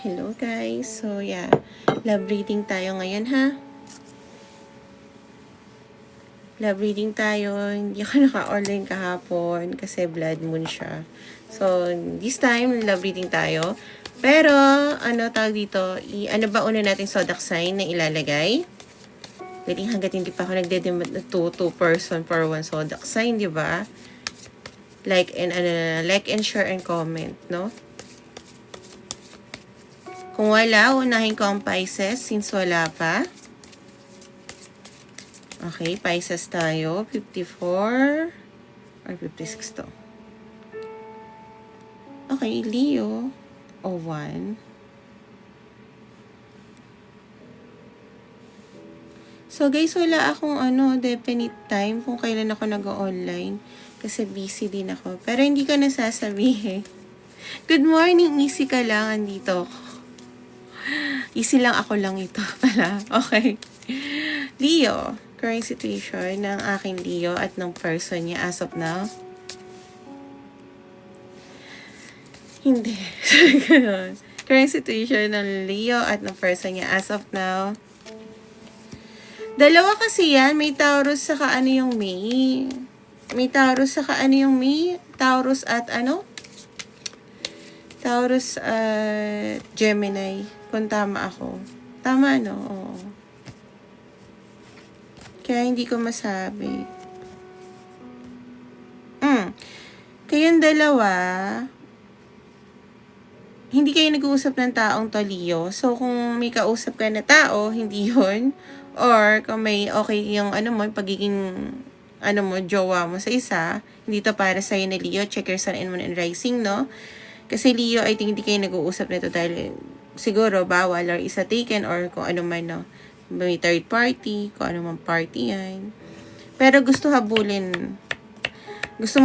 Hello guys. So yeah, love reading tayo ngayon ha. Love reading tayo. Hindi ako naka-online kahapon kasi blood moon siya. So this time, love reading tayo. Pero, ano tawag dito? Ano ba una natin zodiac sign na ilalagay? Pwedeng hanggat hindi pa ako nagde-demand na two person for one zodiac sign, di ba? Like and share and comment, no? Kung wala, unahin ko ang Pisces since wala pa. Okay, Pisces tayo. 54 or 56 to. Okay, Leo. O 1. So guys, wala akong definite time kung kailan ako nag-online. Kasi busy din ako. Pero hindi ko nasasabihin. Good morning, easy ka lang. Andito ako. Easy lang ako lang ito pala. Okay. Leo, current situation ng aking Leo at ng person niya as of now. Hindi. Current situation ng Leo at ng person niya as of now. Dalawa kasi yan. May Taurus saka ano yung May. May Taurus saka ano yung May. Taurus at ano? Taurus at Gemini. Kung tama ako. Tama, no? Oo. Kaya hindi ko masabi. Kayong dalawa, hindi kayo nag-uusap ng taong to, Leo. So, kung may kausap ka na tao, hindi yun. Or, kung may okay yung pagiging, jowa mo sa isa, hindi to para sa'yo na Leo. Check your sun and moon and rising, no? Kasi Leo, I think hindi kayo nag-uusap nito dahil siguro bawal or isa taken or kung ano man, no? May third party, kung ano man party yan. Pero gusto mong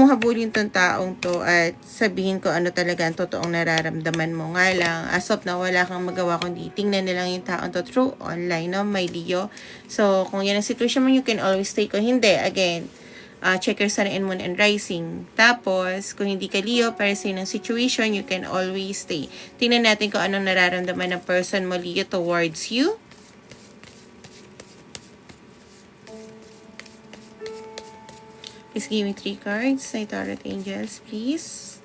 habulin tong taong to at sabihin ko ano talaga ang totoong nararamdaman mo. Nga lang, as of na wala kang magawa kundi tingnan nilang yung taong to through online, no, my Leo. So, kung yan ang situation mo, you can always stay. Kung hindi, again, check your sun and moon and rising. Tapos, kung hindi ka Leo, para sa ng situation, you can always stay. Tingnan natin kung anong nararamdaman ng person mo, Leo, towards you. Please give me 3 cards, my Tarot Angels, please.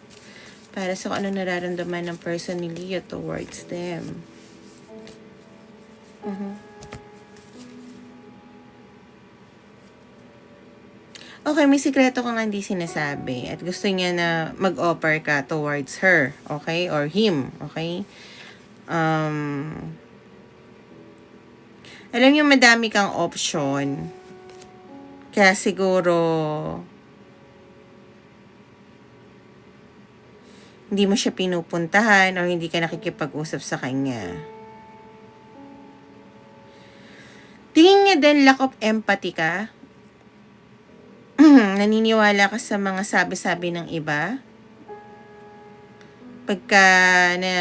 Para sa kung ano nararamdaman ng person ni Leo towards them. Okay, may sikreto kang hindi sinasabi at gusto niya na mag-offer ka towards her, okay? Or him, okay? Alam niyo, madami kang option. Kaya siguro, hindi mo siya pinupuntahan or hindi ka nakikipag-usap sa kanya. Tingin niya din lack of empathy ka. Naniniwala ka sa mga sabi-sabi ng iba. Pagka na,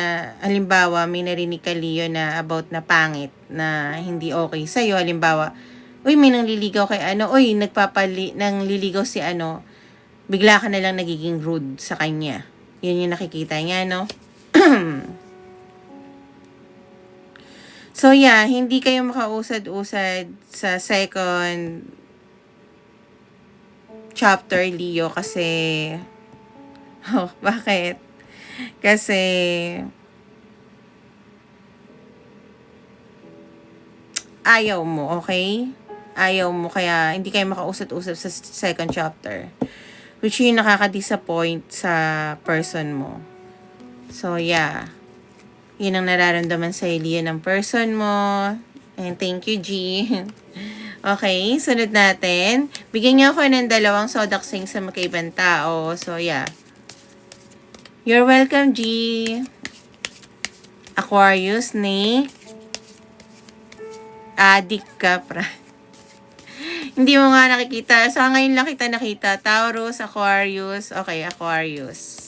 halimbawa, may narinig ka, Leo, na about na pangit, na hindi okay sa'yo, halimbawa, uy, may nangliligaw kay uy, nangliligaw si bigla ka na lang nagiging rude sa kanya. Yun yung nakikita niya, no? So, yeah, hindi kayo makausad-usad sa second chapter, Leo, kasi, bakit? Kasi, ayaw mo, okay? Ayaw mo, kaya hindi kayo makausap-usap sa second chapter. Which yung nakaka-disappoint sa person mo. So, yeah. Yun ang nararamdaman sa Leo ng person mo. And thank you, G. Okay, sunod natin. Bigyan niyo ako ng 2 zodiac sign sa magkaibang tao. So, yeah. You're welcome, G. Aquarius, Snake. Addict ka, Hindi mo nga nakikita. So, ngayon lang kita nakita. Taurus, Aquarius. Okay, Aquarius.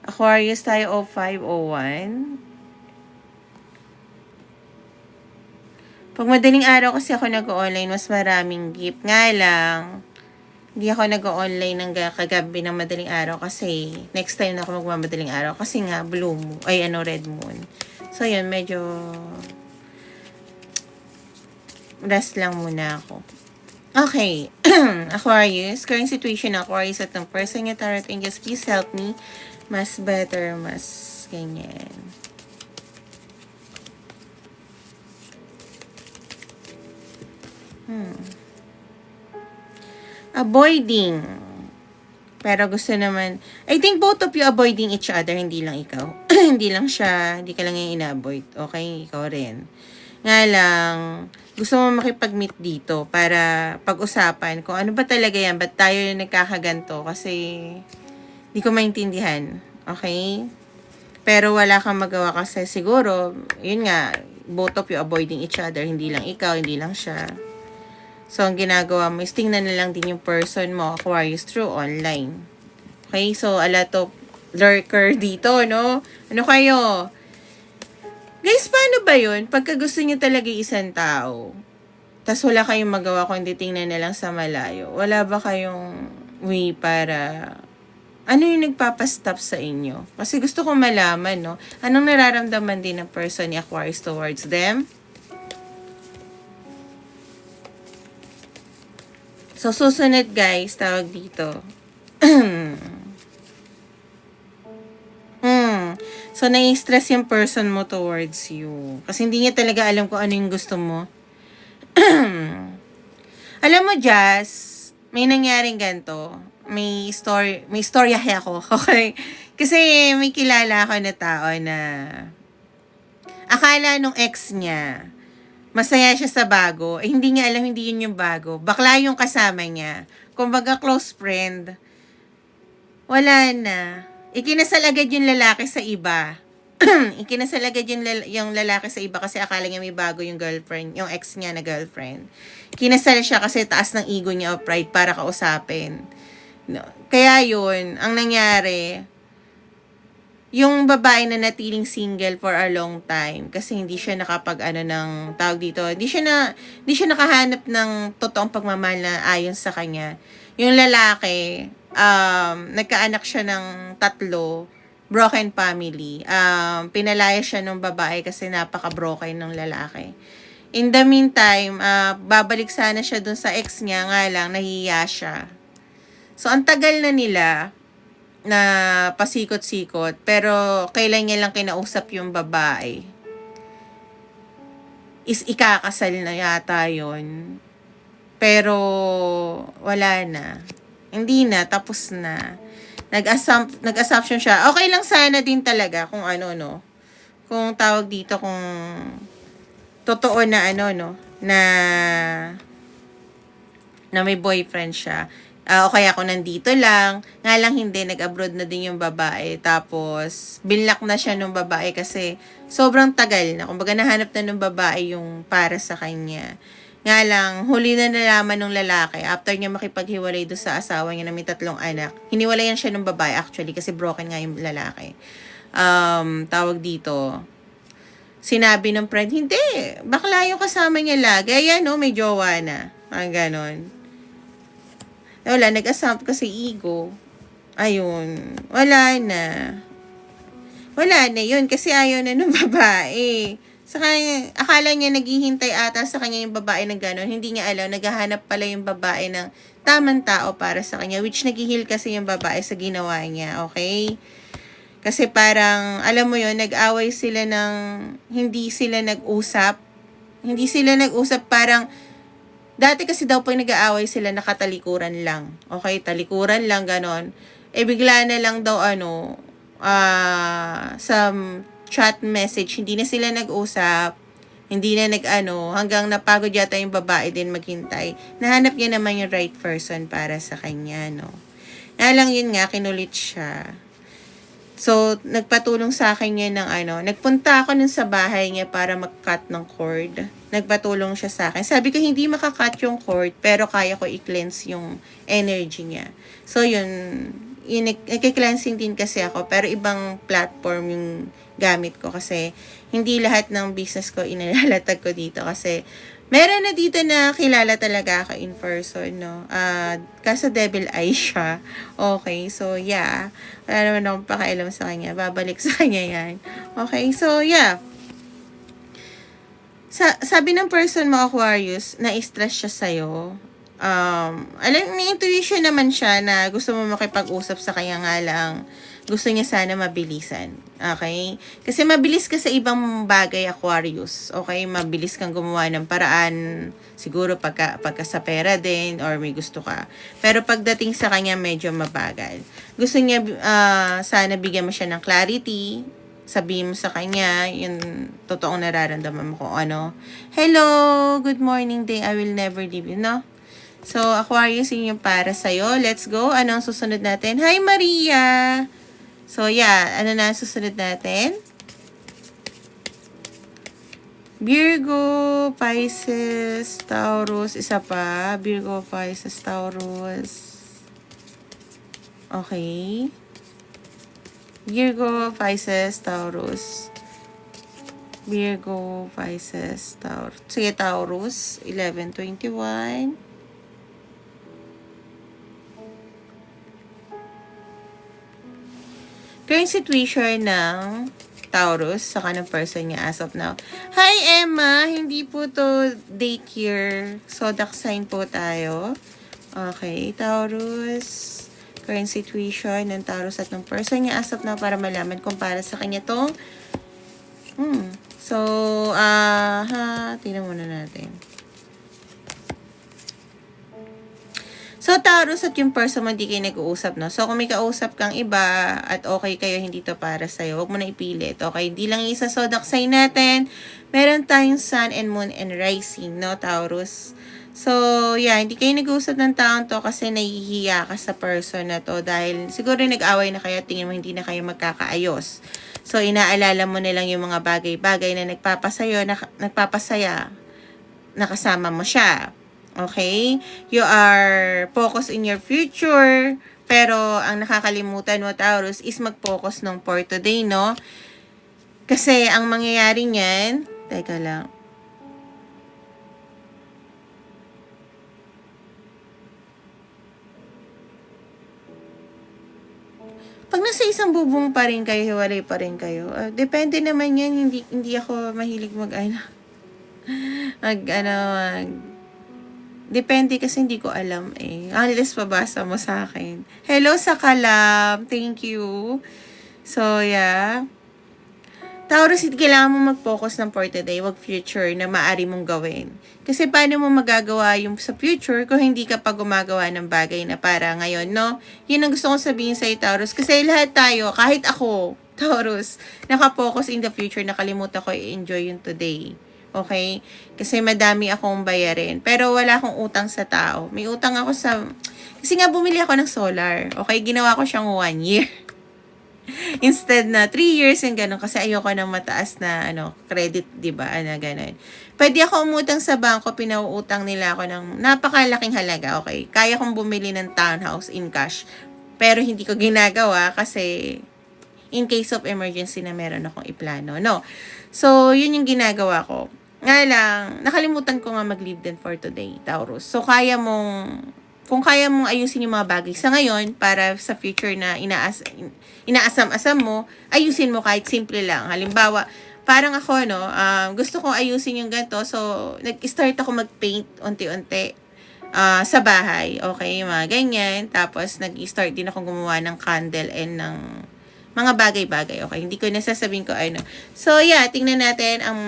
Aquarius tayo, 0501. Pag madaling araw kasi ako nag-online, mas maraming gift. Nga lang, Hindi ako nag-online ng kagabi ng madaling araw kasi next time na ako magmamadaling araw kasi nga blue moon, ay red moon. So yun, medyo rest lang muna ako. Okay. Aquarius, current situation ng Aquarius at ng person niya, Tarot Angels, please help me. Mas better, mas ganyan. Avoiding. Pero gusto naman, I think both of you avoiding each other, hindi lang ikaw. Hindi lang siya, hindi ka lang yung ina-avoid. Okay, ikaw rin. Nga lang, gusto mo makipag-meet dito para pag-usapan kung ano ba talaga yan, ba't tayo nagkakaganto kasi di ko maintindihan. Okay? Pero wala kang magawa kasi siguro, yun nga, both of you avoiding each other, hindi lang ikaw, hindi lang siya. So, ang ginagawa mo is tingnan na lang din yung person mo, Aquarius, through online. Okay? So, a lot of lurker dito, no? Ano kayo? Guys, paano ba yun? Pagka gusto niyo talaga isang tao, tas wala kayong magawa kundi tingnan na lang sa malayo, wala ba kayong way para... Ano yung nagpapastop sa inyo? Kasi gusto ko malaman, no? Anong nararamdaman din ng person ni Aquarius towards them? So, susunod guys, tawag dito. So, nai-stress yung person mo towards you. Kasi hindi niya talaga alam kung ano yung gusto mo. Alam mo, Jazz, may nangyaring ganito. May storya ako. Okay? Kasi may kilala ako na tao na akala nung ex niya, masaya siya sa bago. Eh, hindi niya alam, hindi yun yung bago. Bakla yung kasama niya. Kumbaga, close friend. Wala na. Ikinasal agad yung lalaki sa iba. Ikinasal agad yung lalaki sa iba kasi akala niya may bago yung girlfriend, yung ex niya na girlfriend. Kinasal siya kasi taas ng ego niya o pride para kausapin. No. Kaya yun, ang nangyari, yung babae na natiling single for a long time kasi hindi siya ng tawag dito, hindi siya nakahanap ng totoong pagmamahal na ayon sa kanya. Yung lalaki, nagkaanak siya ng 3, broken family. Pinalaya siya ng babae kasi napaka-broken ng lalaki. In the meantime, babalik sana siya dun sa ex niya, nga lang nahiya siya. So, ang tagal na nila na pasikot-sikot, pero kailan niya lang kinausap yung babae. Is ikakasal na yata yun. Pero, wala na. Hindi na, tapos na. Nag-assumption siya. Okay lang sana din talaga kung ano, no. Kung tawag dito, kung totoo na na may boyfriend siya. O kaya kung nandito lang, nga lang hindi, nag-abroad na din yung babae. Tapos, binlock na siya ng babae kasi sobrang tagal na. Kumbaga, nahanap na ng babae yung para sa kanya. Nga lang, huli na nalaman ng lalaki, after niya makipaghiwalay doon sa asawa niya na may 3 anak. Hiniwalayan siya ng babae actually kasi broken nga yung lalaki. Tawag dito, sinabi ng friend, hindi, bakla yung kasama niya lagi. Ayan, no, may jowa na. Ang ganon. Wala, nag-assume kasi ego. Ayun. Wala na. Wala na yun kasi ayaw na ng babae. Saka, akala niya naghihintay ata sa kanya yung babae ng gano'n. Hindi niya alam, naghahanap pala yung babae ng tamang tao para sa kanya. Which naghihil kasi yung babae sa ginawa niya. Okay? Kasi parang, alam mo yun, nag-away sila ng, hindi sila nag-usap. Hindi sila nag-usap, parang, dati kasi daw pag nag-aaway sila, nakatalikuran lang. Okay, talikuran lang, ganon. Eh, bigla na lang daw, sa chat message, hindi na sila nag-usap, hindi na hanggang napagod yata yung babae din maghintay. Nahanap niya naman yung right person para sa kanya, no. Lang yun nga, kinulit siya. So, nagpatulong sa akin yan ng nagpunta ako nun sa bahay niya para mag-cut ng cord. Nagpatulong siya sa akin. Sabi ko, hindi makakat yung cord, pero kaya ko i-cleanse yung energy niya. So, yun, nag-cleansing din kasi ako, pero ibang platform yung gamit ko kasi hindi lahat ng business ko inalatag ko dito kasi Meron na dito na kilala talaga ako in person, no? Kaso devil eye siya. Okay, so yeah. Wala naman akong pakialam sa kanya. Babalik sa kanya yan. Okay, so yeah. Sabi ng person mo, Aquarius, na-stress siya sa'yo. May intuition naman siya na gusto mo makipag-usap sa kanya nga lang. Gusto niya sana mabilisan. Okay? Kasi mabilis ka sa ibang bagay, Aquarius. Okay? Mabilis kang gumawa ng paraan. Siguro pagka sa pera din or may gusto ka. Pero pagdating sa kanya, medyo mabagal. Gusto niya sana bigyan mo siya ng clarity. Sabihin mo sa kanya yung totoong nararamdaman mo kung ano. Hello! Good morning day. I will never leave you, no? So, Aquarius, yun yung para sa'yo. Let's go. Ano ang susunod natin? Hi, Maria! So, yeah. Ano na ang susunod natin? Virgo, Pisces, Taurus. Isa pa. Virgo, Pisces, Taurus. Okay. Virgo, Pisces, Taurus. Virgo, Pisces, Taurus. Sige, Taurus. 11:21. Current situation ng Taurus sa kanang person niya as of now. Hi, Emma! Hindi po to daycare. Zodiac sign po tayo. Okay, Taurus. Current situation ng Taurus at ng person niya as of now para malaman kung para sa kanya tong So, tingnan muna natin. So, Taurus at yung person mo, hindi kayo nag-uusap, no? So, kung may kausap kang iba at okay kayo, hindi to para sa'yo, huwag mo na ipilit, okay? Hindi lang isa zodiac sign natin. Meron tayong sun and moon and rising, no, Taurus? So, yeah, hindi kayo nag-uusap ng taon to kasi nahihiya ka sa person na to dahil siguro nag-away na kayo, tingin mo hindi na kayo magkakaayos. So, inaalala mo na lang yung mga bagay-bagay na nagpapasaya, nakasama mo siya. Okay? You are focused in your future, pero ang nakakalimutan mo, Taurus, is mag-focus ng for today, no? Kasi ang mangyayari niyan, teka lang. Pag nasa isang bubong pa rin kayo, hiwalay pa rin kayo. Depende naman yan, hindi ako mahilig depende kasi hindi ko alam eh. Unless pabasa mo sa akin. Hello sa Kalab. Thank you. So, yeah. Taurus, kailangan mo mag-focus ng for today, wag future na maaari mong gawin. Kasi paano mo magagawa yung sa future kung hindi ka pa gumagawa ng bagay na para ngayon, no? Yun ang gusto kong sabihin sa'yo, Taurus. Kasi lahat tayo, kahit ako, Taurus, nakapokus in the future, nakalimutan ko i-enjoy yung today. Okay? Kasi madami akong bayarin. Pero wala akong utang sa tao. May utang ako kasi nga bumili ako ng solar. Okay? Ginawa ko siyang 1 year. Instead na 3 years yung gano'n. Kasi ayoko ng mataas na credit, diba? Gano'n. Pwede ako umutang sa bangko. Pinauutang nila ako ng napakalaking halaga. Okay? Kaya kong bumili ng townhouse in cash. Pero hindi ko ginagawa kasi in case of emergency na meron akong iplano. No? So, yun yung ginagawa ko. Nga lang, nakalimutan ko nga mag-leave din for today, Taurus. So, kung kaya mong ayusin yung mga bagay sa ngayon para sa future na inaasam-asam mo, ayusin mo kahit simple lang. Halimbawa, parang ako, gusto kong ayusin yung ganito. So, nag-start ako mag-paint unti-unti sa bahay. Okay, mga ganyan. Tapos, nag-start din ako gumawa ng candle and ng mga bagay-bagay. Okay, hindi ko nasasabihin ko So, yeah, tingnan natin ang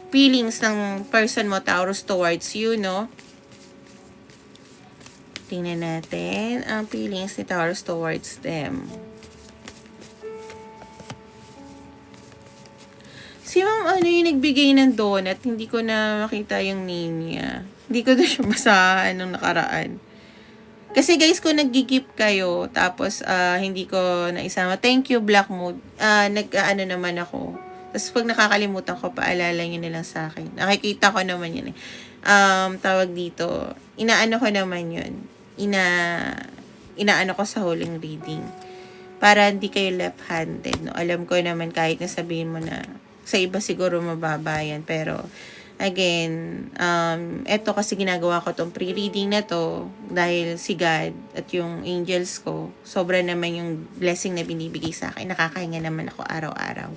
feelings ng person mo, Taurus, towards you, no? Tingnan natin ang feelings ni Taurus towards them. Si Ma'am, yung nagbigay ng donut, hindi ko na makita yung name niya. Hindi ko na siya masahan nung nakaraan. Kasi guys, kung nag-gift kayo, tapos hindi ko naisama, thank you, Black Mood. Naman ako. Tapos pag nakakalimutan ko, paalala nyo na lang sa akin. Nakikita ko naman yun eh. Tawag dito, inaano ko naman yun. Inaano ko sa huling reading. Para hindi kayo left-handed. No? Alam ko naman kahit nasabihin mo na sa iba siguro mababa yan. Pero Again, eto kasi ginagawa ko tong pre-reading na to dahil si God at yung angels ko, sobra naman yung blessing na binibigay sa akin. Nakakahinga naman ako araw-araw.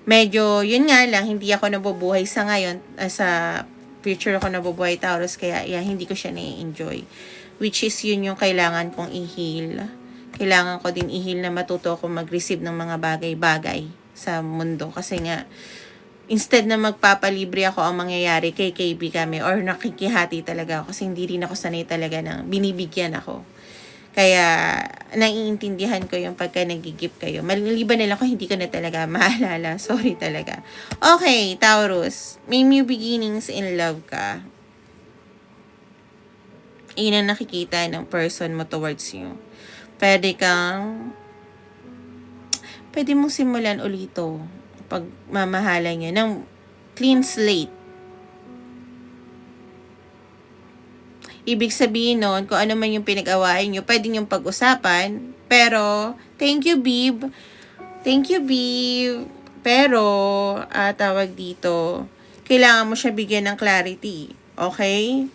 Medyo, yun nga lang, hindi ako nabubuhay sa ngayon, sa future ako nabubuhay Taurus, kaya hindi ko siya na-enjoy. Which is yun yung kailangan kong i-heal. Kailangan ko din i-heal na matuto ako mag-receive ng mga bagay-bagay sa mundo. Kasi nga, instead na magpapalibre ako, ang mangyayari kay KB kami or nakikihati talaga ako kasi hindi rin ako sanay talaga ng binibigyan ako. Kaya naiintindihan ko yung pagka nagigip kayo. Maliban na lang ko hindi ko na talaga maalala. Sorry talaga. Okay, Taurus. May new beginnings in love ka. Yun ang nakikita ng person mo towards you. Pwede mong simulan ulito pagmamahalan niya ng clean slate. Ibig sabihin nun, kung ano man yung pinag-awayan nyo, pwede yung pag-usapan. Pero, thank you, Bib. Thank you, Bib. Pero, tawag dito, kailangan mo siya bigyan ng clarity. Okay?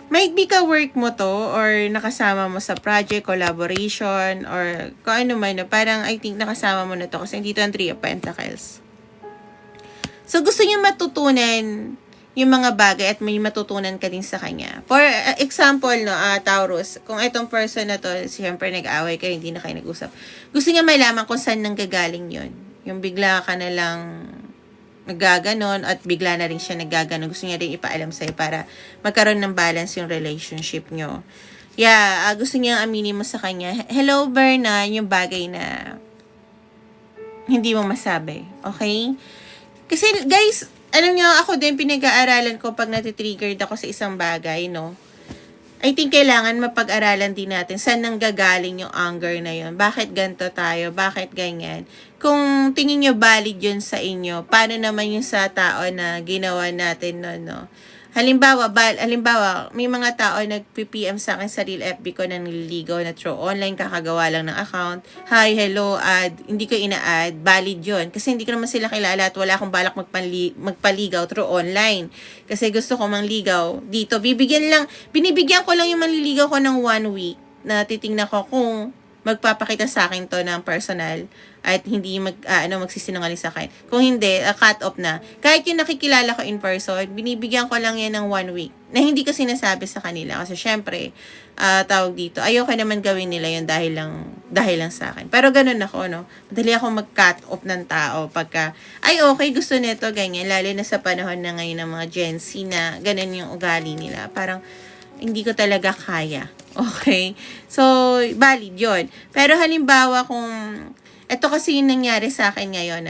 Might be ka-work mo to or nakasama mo sa project, collaboration, or kung ano man. Parang I think nakasama mo na to kasi dito ang 3 of Pentacles. So gusto niya matutunan yung mga bagay at may matutunan ka din sa kanya. For example, no, Taurus, kung itong person na to, siyempre nag-away kayo, hindi na kayo nag-usap. Gusto niya malaman kung saan nanggagaling yun. Yung bigla ka na lang naggaganon at bigla na rin siya naggaganon. Gusto niya rin ipaalam sa'yo para magkaroon ng balance yung relationship nyo. Yeah, gusto niya aminin mo sa kanya, hello Berna, yung bagay na hindi mo masabi. Okay? Kasi guys, alam niyo, ako din pinag-aaralan ko pag natitriggered ako sa isang bagay, no? I think kailangan mapag-aralan din natin saan nanggagaling yung anger na yun. Bakit ganito tayo? Bakit ganyan? Kung tingin nyo valid yun sa inyo, paano naman yung sa tao na ginawa natin nun, no? Halimbawa, may mga tao nag-PM sa akin sa real FB ko na nililigaw na through online, kakagawa lang ng account. Hi, hello, add. Hindi ko ina-add. Valid yun. Kasi hindi ko naman sila kilala at wala akong balak magpaligaw through online. Kasi gusto ko mangligaw dito. Binibigyan ko lang yung manliligaw ko ng 1 week na titingnan ko kung magpapakita sa akin to ng personal at hindi magsisinungaling sa akin. Kung hindi, cut off na. Kahit yung nakikilala ko in person, binibigyan ko lang yan ng 1 week na hindi ko sinasabi sa kanila. Kasi syempre, tawag dito, ayoko naman gawin nila yun dahil lang sa akin. Pero ganun ako, no? Madali ako mag-cut off ng tao pagka, ay okay, gusto nito, ganyan. Lalo na sa panahon na ngayon ng mga Gen Z na ganun yung ugali nila. Parang, hindi ko talaga kaya. Okay? So, valid yun. Pero halimbawa kung, ito kasi yung nangyari sa akin ngayon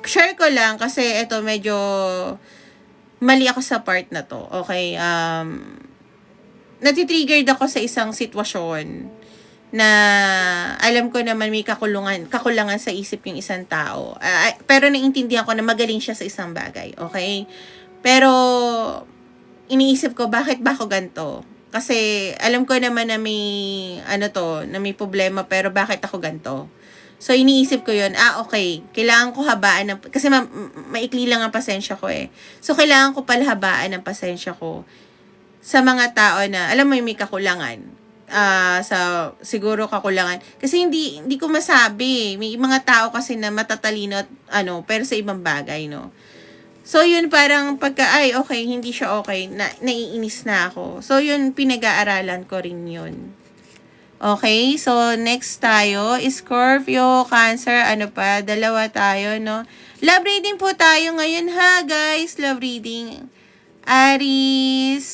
share ko lang kasi ito medyo mali ako sa part na to. Okay? Natitriggered ako sa isang sitwasyon na alam ko naman may kakulangan sa isip yung isang tao. Pero naiintindihan ko na magaling siya sa isang bagay. Okay? Pero, iniisip ko, bakit ba ako ganito? Kasi, alam ko naman na may, na may problema, pero bakit ako ganito? So, iniisip ko yun, okay, kailangan ko habaan kasi maikli lang ang pasensya ko eh. So, kailangan ko pala habaan ang pasensya ko sa mga tao na, alam mo, may kakulangan. Siguro kakulangan. Kasi hindi ko masabi. May mga tao kasi na matatalino at, pero sa ibang bagay, no? So, yun parang pagka, okay, hindi siya okay, naiinis na ako. So, yun, pinag-aaralan ko rin yun. Okay, so, next tayo, Scorpio, Cancer, dalawa tayo, no? Love reading po tayo ngayon, ha, guys? Love reading. Aries,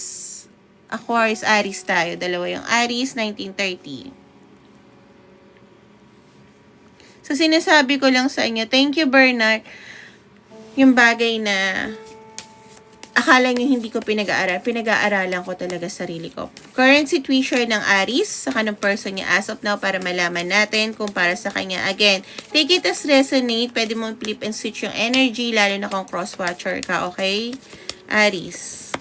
Aquarius, Aries tayo. Dalawa yung Aries, 1930. So, sinasabi ko lang sa inyo, thank you, Bernard. Yung bagay na akala nyo hindi ko pinag-aaralan ko talaga sarili ko. Current situation ng Aries, sa kanong person niya as of now para malaman natin kung para sa kanya. Again, take it as resonate. Pwede mong flip and switch yung energy, lalo na kung cross-watcher ka, okay? Aries.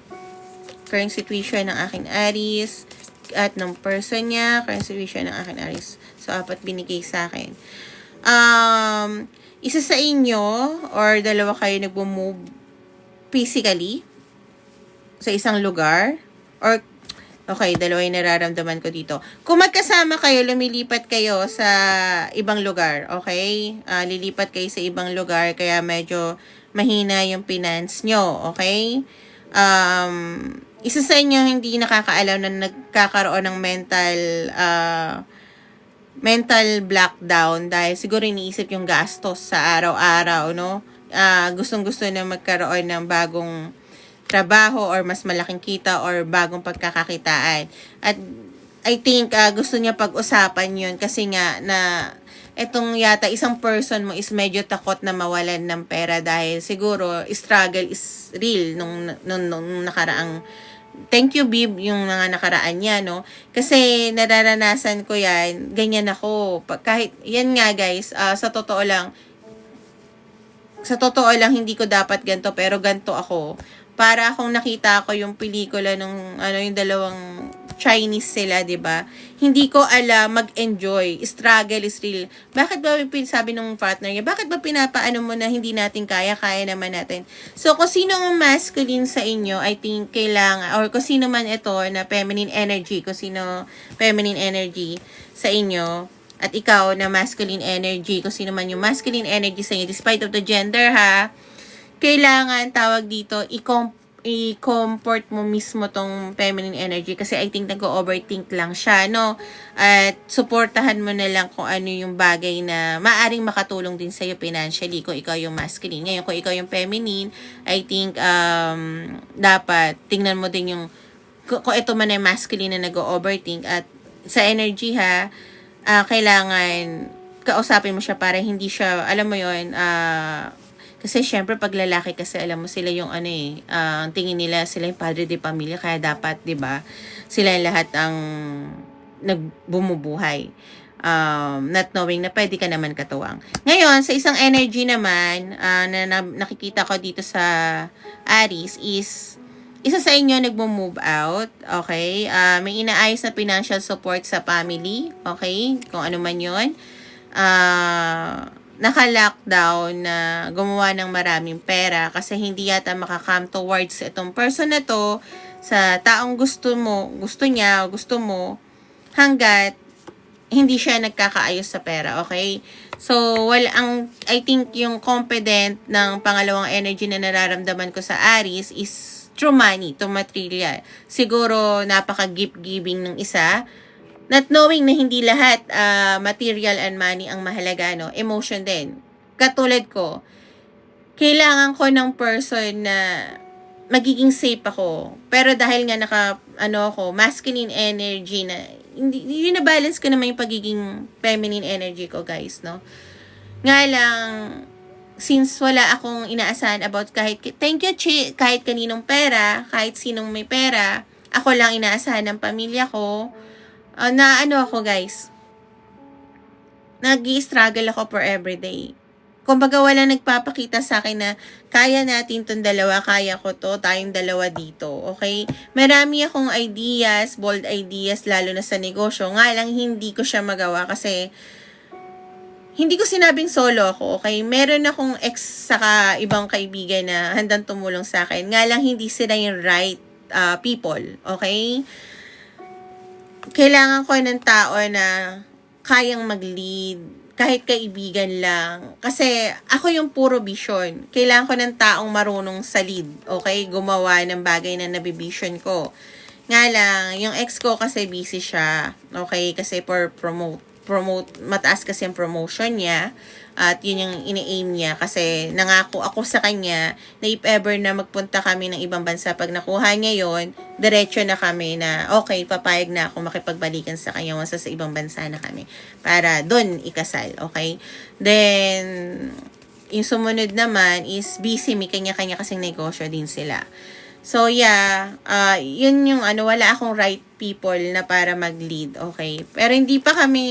Current situation ng aking Aries at ng person niya. Current situation ng aking Aries. So, 4 binigay sa akin. Isa sa inyo or dalawa kayo nagmo-move physically sa isang lugar, or okay, dalawa yung nararamdaman ko dito. Kung magkasama kayo, lumilipat kayo sa ibang lugar, okay? Lilipat kayo sa ibang lugar, kaya medyo mahina yung finance nyo, okay? Isa sa inyo hindi nakakaalam na nagkakaroon ng mental blockdown dahil siguro iniisip yung gastos sa araw-araw, no? Gustong-gusto na magkaroon ng bagong trabaho or mas malaking kita or bagong pagkakakitaan. At I think gusto niya pag-usapan yun kasi nga na etong yata isang person mo is medyo takot na mawalan ng pera dahil siguro struggle is real nung nakaraang. Thank you, Bib, yung mga nakaraan niya, no? Kasi nararanasan ko yan, ganyan ako. Kahit, yan nga guys, sa totoo lang, hindi ko dapat ganito, pero ganito ako. Para akong nakita ko yung pelikula nung, yung dalawang Chinese sila, 'di ba? Hindi ko alam mag-enjoy. Struggle is real. Bakit ba sabi nung partner niya, bakit ba pinapaano mo na hindi natin kaya naman natin? So, kung sino ang masculine sa inyo, I think kailangan, or kung sino man ito na feminine energy, kung sino feminine energy sa inyo, at ikaw na masculine energy, kung sino man yung masculine energy sa inyo, despite of the gender ha, kailangan tawag dito, i-comfort mo mismo tong feminine energy kasi I think nag-overthink lang siya, no? At supportahan mo na lang kung ano yung bagay na maaring makatulong din sa'yo financially kung ikaw yung masculine. Ngayon, kung ikaw yung feminine, I think dapat tingnan mo din yung kung ito man ay masculine na nag-overthink at sa energy ha, kailangan kausapin mo siya para hindi siya, alam mo yun, kasi syempre pag lalaki kasi alam mo sila yung ang tingin nila sila yung padre de pamilya kaya dapat 'di ba sila yung lahat ang nagbumubuhay. Not knowing na pwede ka naman katuwang. Ngayon, sa isang energy naman na nakikita ko dito sa Aries is isa sa inyo nagmo-move out, okay? May inaayos na financial support sa family, okay? Kung ano man 'yon. Naka-lockdown na gumawa ng maraming pera kasi hindi yata makakam towards itong person na to sa taong gusto mo hanggat hindi siya nagkakaayos sa pera, okay? So, I think yung confident ng pangalawang energy na nararamdaman ko sa Aries is through money, to material. Siguro napaka-gift-giving ng isa. Not knowing na hindi lahat material and money ang mahalaga, no? Emotion din. Katulad ko, kailangan ko ng person na magiging safe ako. Pero dahil nga ako, masculine energy na, hindi na balance ko naman yung pagiging feminine energy ko, guys, no? Nga lang, since wala akong inaasahan about thank you, Chi, kahit kaninong pera, kahit sinong may pera, ako lang inaasahan ng pamilya ko, ako guys, nag-i-struggle ako for everyday. Kumbaga wala nagpapakita sa akin na kaya natin tong dalawa, kaya ko to, tayong dalawa dito, okay? Marami akong ideas, bold ideas, lalo na sa negosyo, nga lang hindi ko siya magawa kasi hindi ko sinabing solo ako, okay? Meron akong ex saka ibang kaibigan na handang tumulong sa akin, nga lang hindi sila yung right people, okay? Kailangan ko ng tao na kayang mag-lead, kahit kaibigan lang. Kasi ako yung puro vision. Kailangan ko ng taong marunong sa lead, okay? Gumawa ng bagay na nabivision ko. Nga lang, yung ex ko kasi busy siya, okay? Kasi for promote, mataas kasi yung promotion niya. At yun yung ini-aim niya kasi nangako ako sa kanya na if ever na magpunta kami ng ibang bansa, pag nakuha niya yun, diretso na kami na okay, papayag na ako makipagbalikan sa kanya once sa ibang bansa na kami para doon ikasal, okay? Then, yung sumunod naman is busy, may kanya-kanya kasing negosyo din sila. So, yeah, yun yung wala akong right people na para mag-lead, okay? Pero hindi pa kami,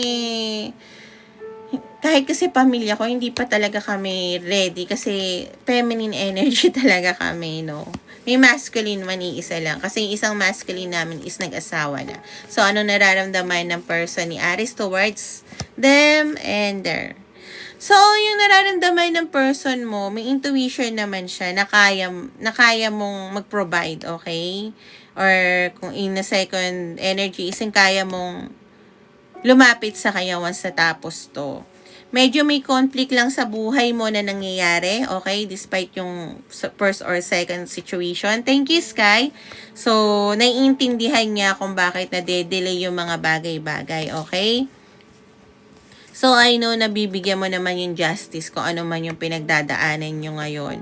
kahit kasi pamilya ko, hindi pa talaga kami ready kasi feminine energy talaga kami, no? May masculine man isa lang kasi isang masculine namin is nag-asawa na. So, ano nararamdaman ng person ni Aries towards them and there? So, yung nararamdaman ng person mo, may intuition naman siya na kaya mong mag-provide, okay? Or kung in a second energy, isang kaya mong lumapit sa kanya once natapos to. Medyo may conflict lang sa buhay mo na nangyayari, okay? Despite yung first or second situation. Thank you, Sky. So, naiintindihan niya kung bakit na-delay yung mga bagay-bagay, okay? So, I know na bibigyan mo naman yung justice kung ano man yung pinagdadaanan nyo ngayon.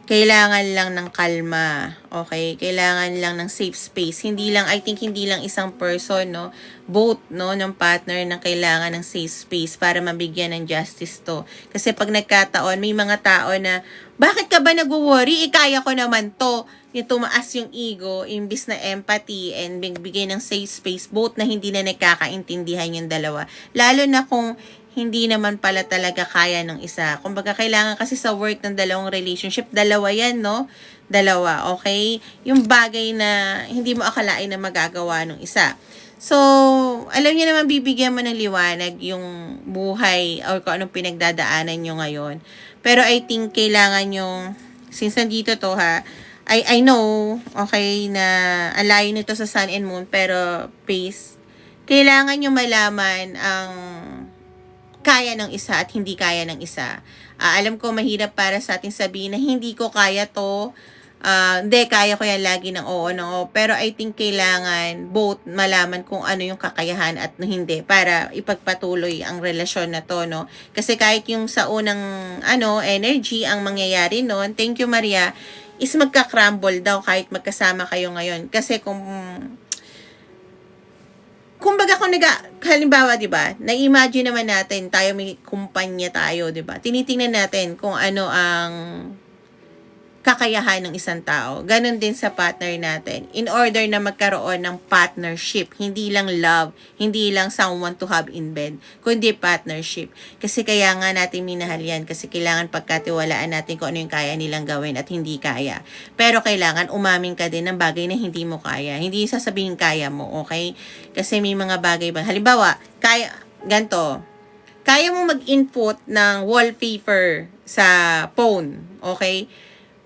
Kailangan lang ng kalma, okay? Kailangan lang ng safe space. Hindi lang, I think hindi lang isang person, no? Both, no, ng partner na kailangan ng safe space para mabigyan ng justice to. Kasi pag nagkataon, may mga tao na, bakit ka ba nag-worry? Kaya ko naman to. Yung tumaas yung ego, imbis na empathy and bigay ng safe space, both na hindi na nagkakaintindihan yung dalawa. Lalo na kung hindi naman pala talaga kaya ng isa. Kumbaga, kailangan kasi sa work ng dalawang relationship, dalawa yan, no? Dalawa, okay? Yung bagay na hindi mo akalain na magagawa ng isa. So, alam niyo naman, bibigyan mo ng liwanag yung buhay or kung anong pinagdadaanan nyo ngayon. Pero I think kailangan yung, since nandito to ha, I know, okay, na alayo nito sa sun and moon, pero base, kailangan nyo malaman ang kaya ng isa at hindi kaya ng isa. Alam ko mahirap para sa ating sabihin na hindi ko kaya to. Hindi, kaya ko yan lagi ng oo, no. Pero I think kailangan both malaman kung ano yung kakayahan at hindi para ipagpatuloy ang relasyon na to, no. Kasi kahit yung sa unang energy ang mangyayari noon, thank you Maria, is magka-crumble daw kahit magkasama kayo ngayon. Kasi kumbaga kung halimbawa, 'di ba? Na-imagine naman natin tayo may kumpanya tayo, 'di ba? Tinitingnan natin kung ano ang kakayahan ng isang tao. Ganon din sa partner natin. In order na magkaroon ng partnership, hindi lang love, hindi lang someone to have in bed, kundi partnership. Kasi kaya nga natin minahal yan, kasi kailangan pagkatiwalaan natin kung ano yung kaya nilang gawin at hindi kaya. Pero kailangan umamin ka din ng bagay na hindi mo kaya. Hindi sasabihin kaya mo, okay? Kasi may mga bagay ba, halimbawa, ganto, kaya mo mag-input ng wallpaper sa phone, okay?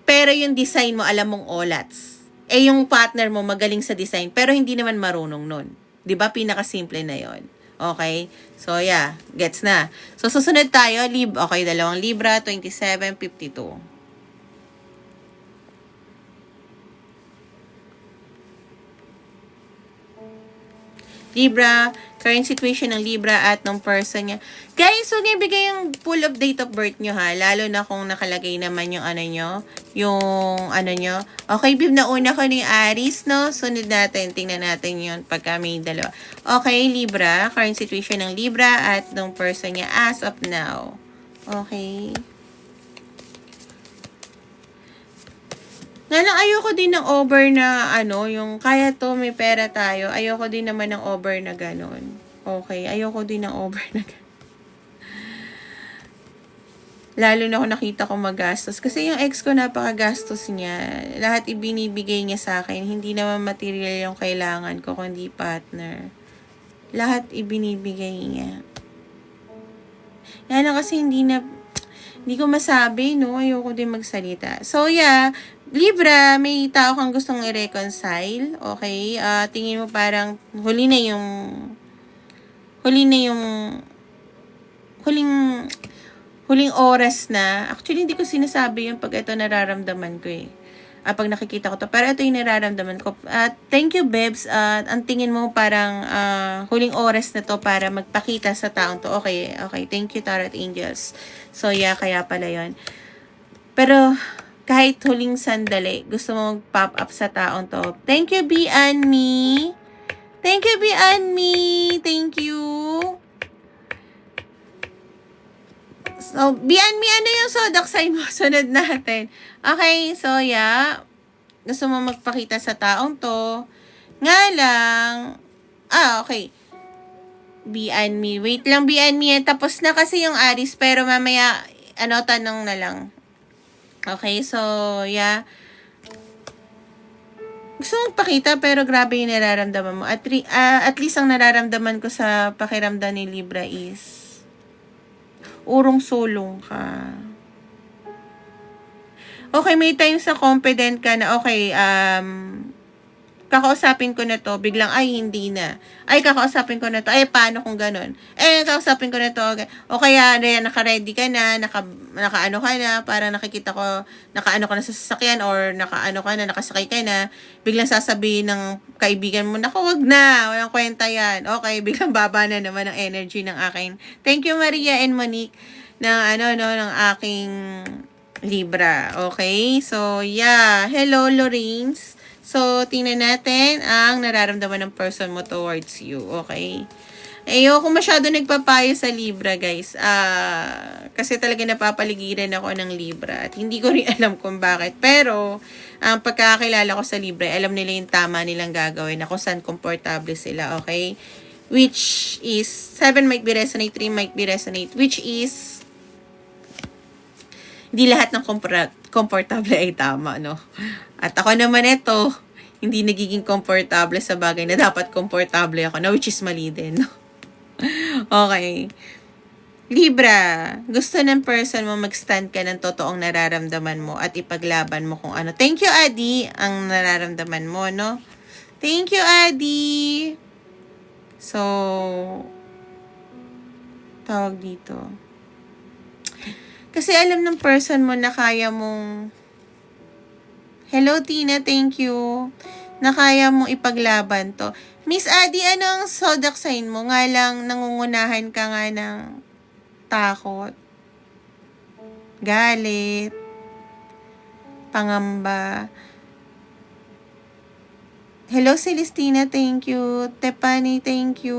Pero yung design mo, alam mong olats. Yung partner mo magaling sa design, pero hindi naman marunong nun. 'Di ba? Pinakasimple na yon. Okay? So, yeah. Gets na. So, susunod tayo. Okay, dalawang Libra, 2752. Libra, current situation ng Libra at ng person niya. Guys, huwag niyo ibigay yung full of date of birth nyo ha. Lalo na kung nakalagay naman yung nyo. Okay, Bib, nauna ko ni Aries, no? Sunod natin, tingnan natin yun pagka may dalawa. Okay, Libra, current situation ng Libra at ng person niya as of now. Okay. Nga lang, ayoko din ng over na yung kaya to, may pera tayo. Ayoko din naman ng over na ganon. Okay, ayoko din ng over na ganon. Lalo na kung nakita ko magastos. Kasi yung ex ko napakagastos niya. Lahat ibinibigay niya sa akin. Hindi naman material yung kailangan ko, kundi partner. Lahat ibinibigay niya. Yan kasi hindi ko masabi, no? Ayoko din magsalita. So, yeah. Libra, may tao kang gustong i-reconcile. Okay? Tingin mo parang huling oras na. Actually, hindi ko sinasabi yun pag ito nararamdaman ko eh. Pag nakikita ko to. Pero ito yung nararamdaman ko. Thank you, Bebs. Ang tingin mo parang huling oras na to para magpakita sa taong to. Okay. Thank you, Tarot Angels. So, yeah, kaya pala yun. Pero, kahit huling sandali, gusto mo mag-pop up sa taong to. Thank you, B and me. Thank you, B and me. Thank you. So, B and me, ano yung zodiac sign mo? Sunod natin. Okay, so yeah. Gusto mo magpakita sa taong to. Nga lang. Okay. B and me. Wait lang, B and me. Tapos na kasi yung Aries, pero mamaya, tanong na lang. Okay, so, yeah. Gusto mong pakita, pero grabe yung nararamdaman mo. At least ang nararamdaman ko sa pakiramdam ni Libra is, urong-sulong ka. Okay, may times na confident ka na, okay, kakausapin ko na to, biglang, ay, hindi na. Ay, kakausapin ko na to, ay, paano kung ganun? Kakausapin ko na to, o kaya, naka-ready ka na, naka-ano ka na, para nakikita ko, naka-ano ka na sa sasakyan, or naka-ano ka na, nakasakay ka na, biglang sasabihin ng kaibigan mo, naku, wag na, walang kwenta yan. Okay, biglang baba na naman ang energy ng akin. Thank you, Maria and Monique, ng aking Libra. Okay? So, yeah. Hello, Lorenz. So, tingnan natin ang nararamdaman ng person mo towards you. Okay? Ayoko masyado nagpapayo sa Libra, guys. Kasi talaga napapaligiran ako ng Libra. At hindi ko rin alam kung bakit. Pero, ang pagkakakilala ko sa Libra, alam nila yung tama nilang gagawin. Kung saan komportable sila. Okay? Which is, 7 might be resonate, 3 might be resonate. Which is, hindi lahat ng komportable ay tama, no? At ako naman ito, hindi nagiging komportable sa bagay na dapat komportable ako na, which is mali din, no? Okay. Libra, gusto ng person mo mag-stand ka ng totoong nararamdaman mo at ipaglaban mo kung ano. Thank you, Adi, ang nararamdaman mo, no? Thank you, Adi. So, tawag dito. Kasi alam ng person mo na kaya mong, hello Tina, thank you, na kaya mong ipaglaban to. Miss Adi, ano ang zodiac sign mo? Nga lang, nangungunahan ka nga ng takot, galit, pangamba. Hello Celestina, thank you. Tepani, thank you.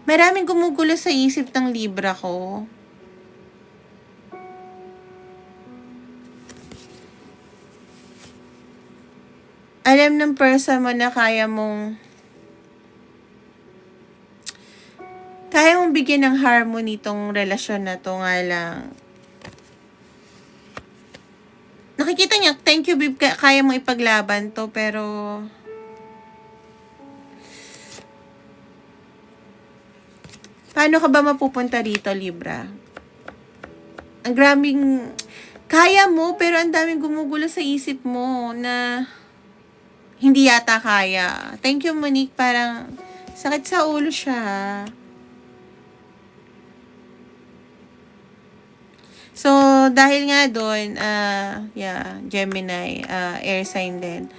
Maraming gumugulo sa isip ng Libra ko. Alam ng person mo na kaya mong bigyan ng harmony tong relasyon na to, nga lang. Nakikita niya, thank you babe, kaya mong ipaglaban to, pero paano ka ba mapupunta dito, Libra? Ang graming, kaya mo, pero ang daming gumugulo sa isip mo na hindi yata kaya. Thank you, Monique. Parang sakit sa ulo siya. So, dahil nga doon, Gemini, air sign din.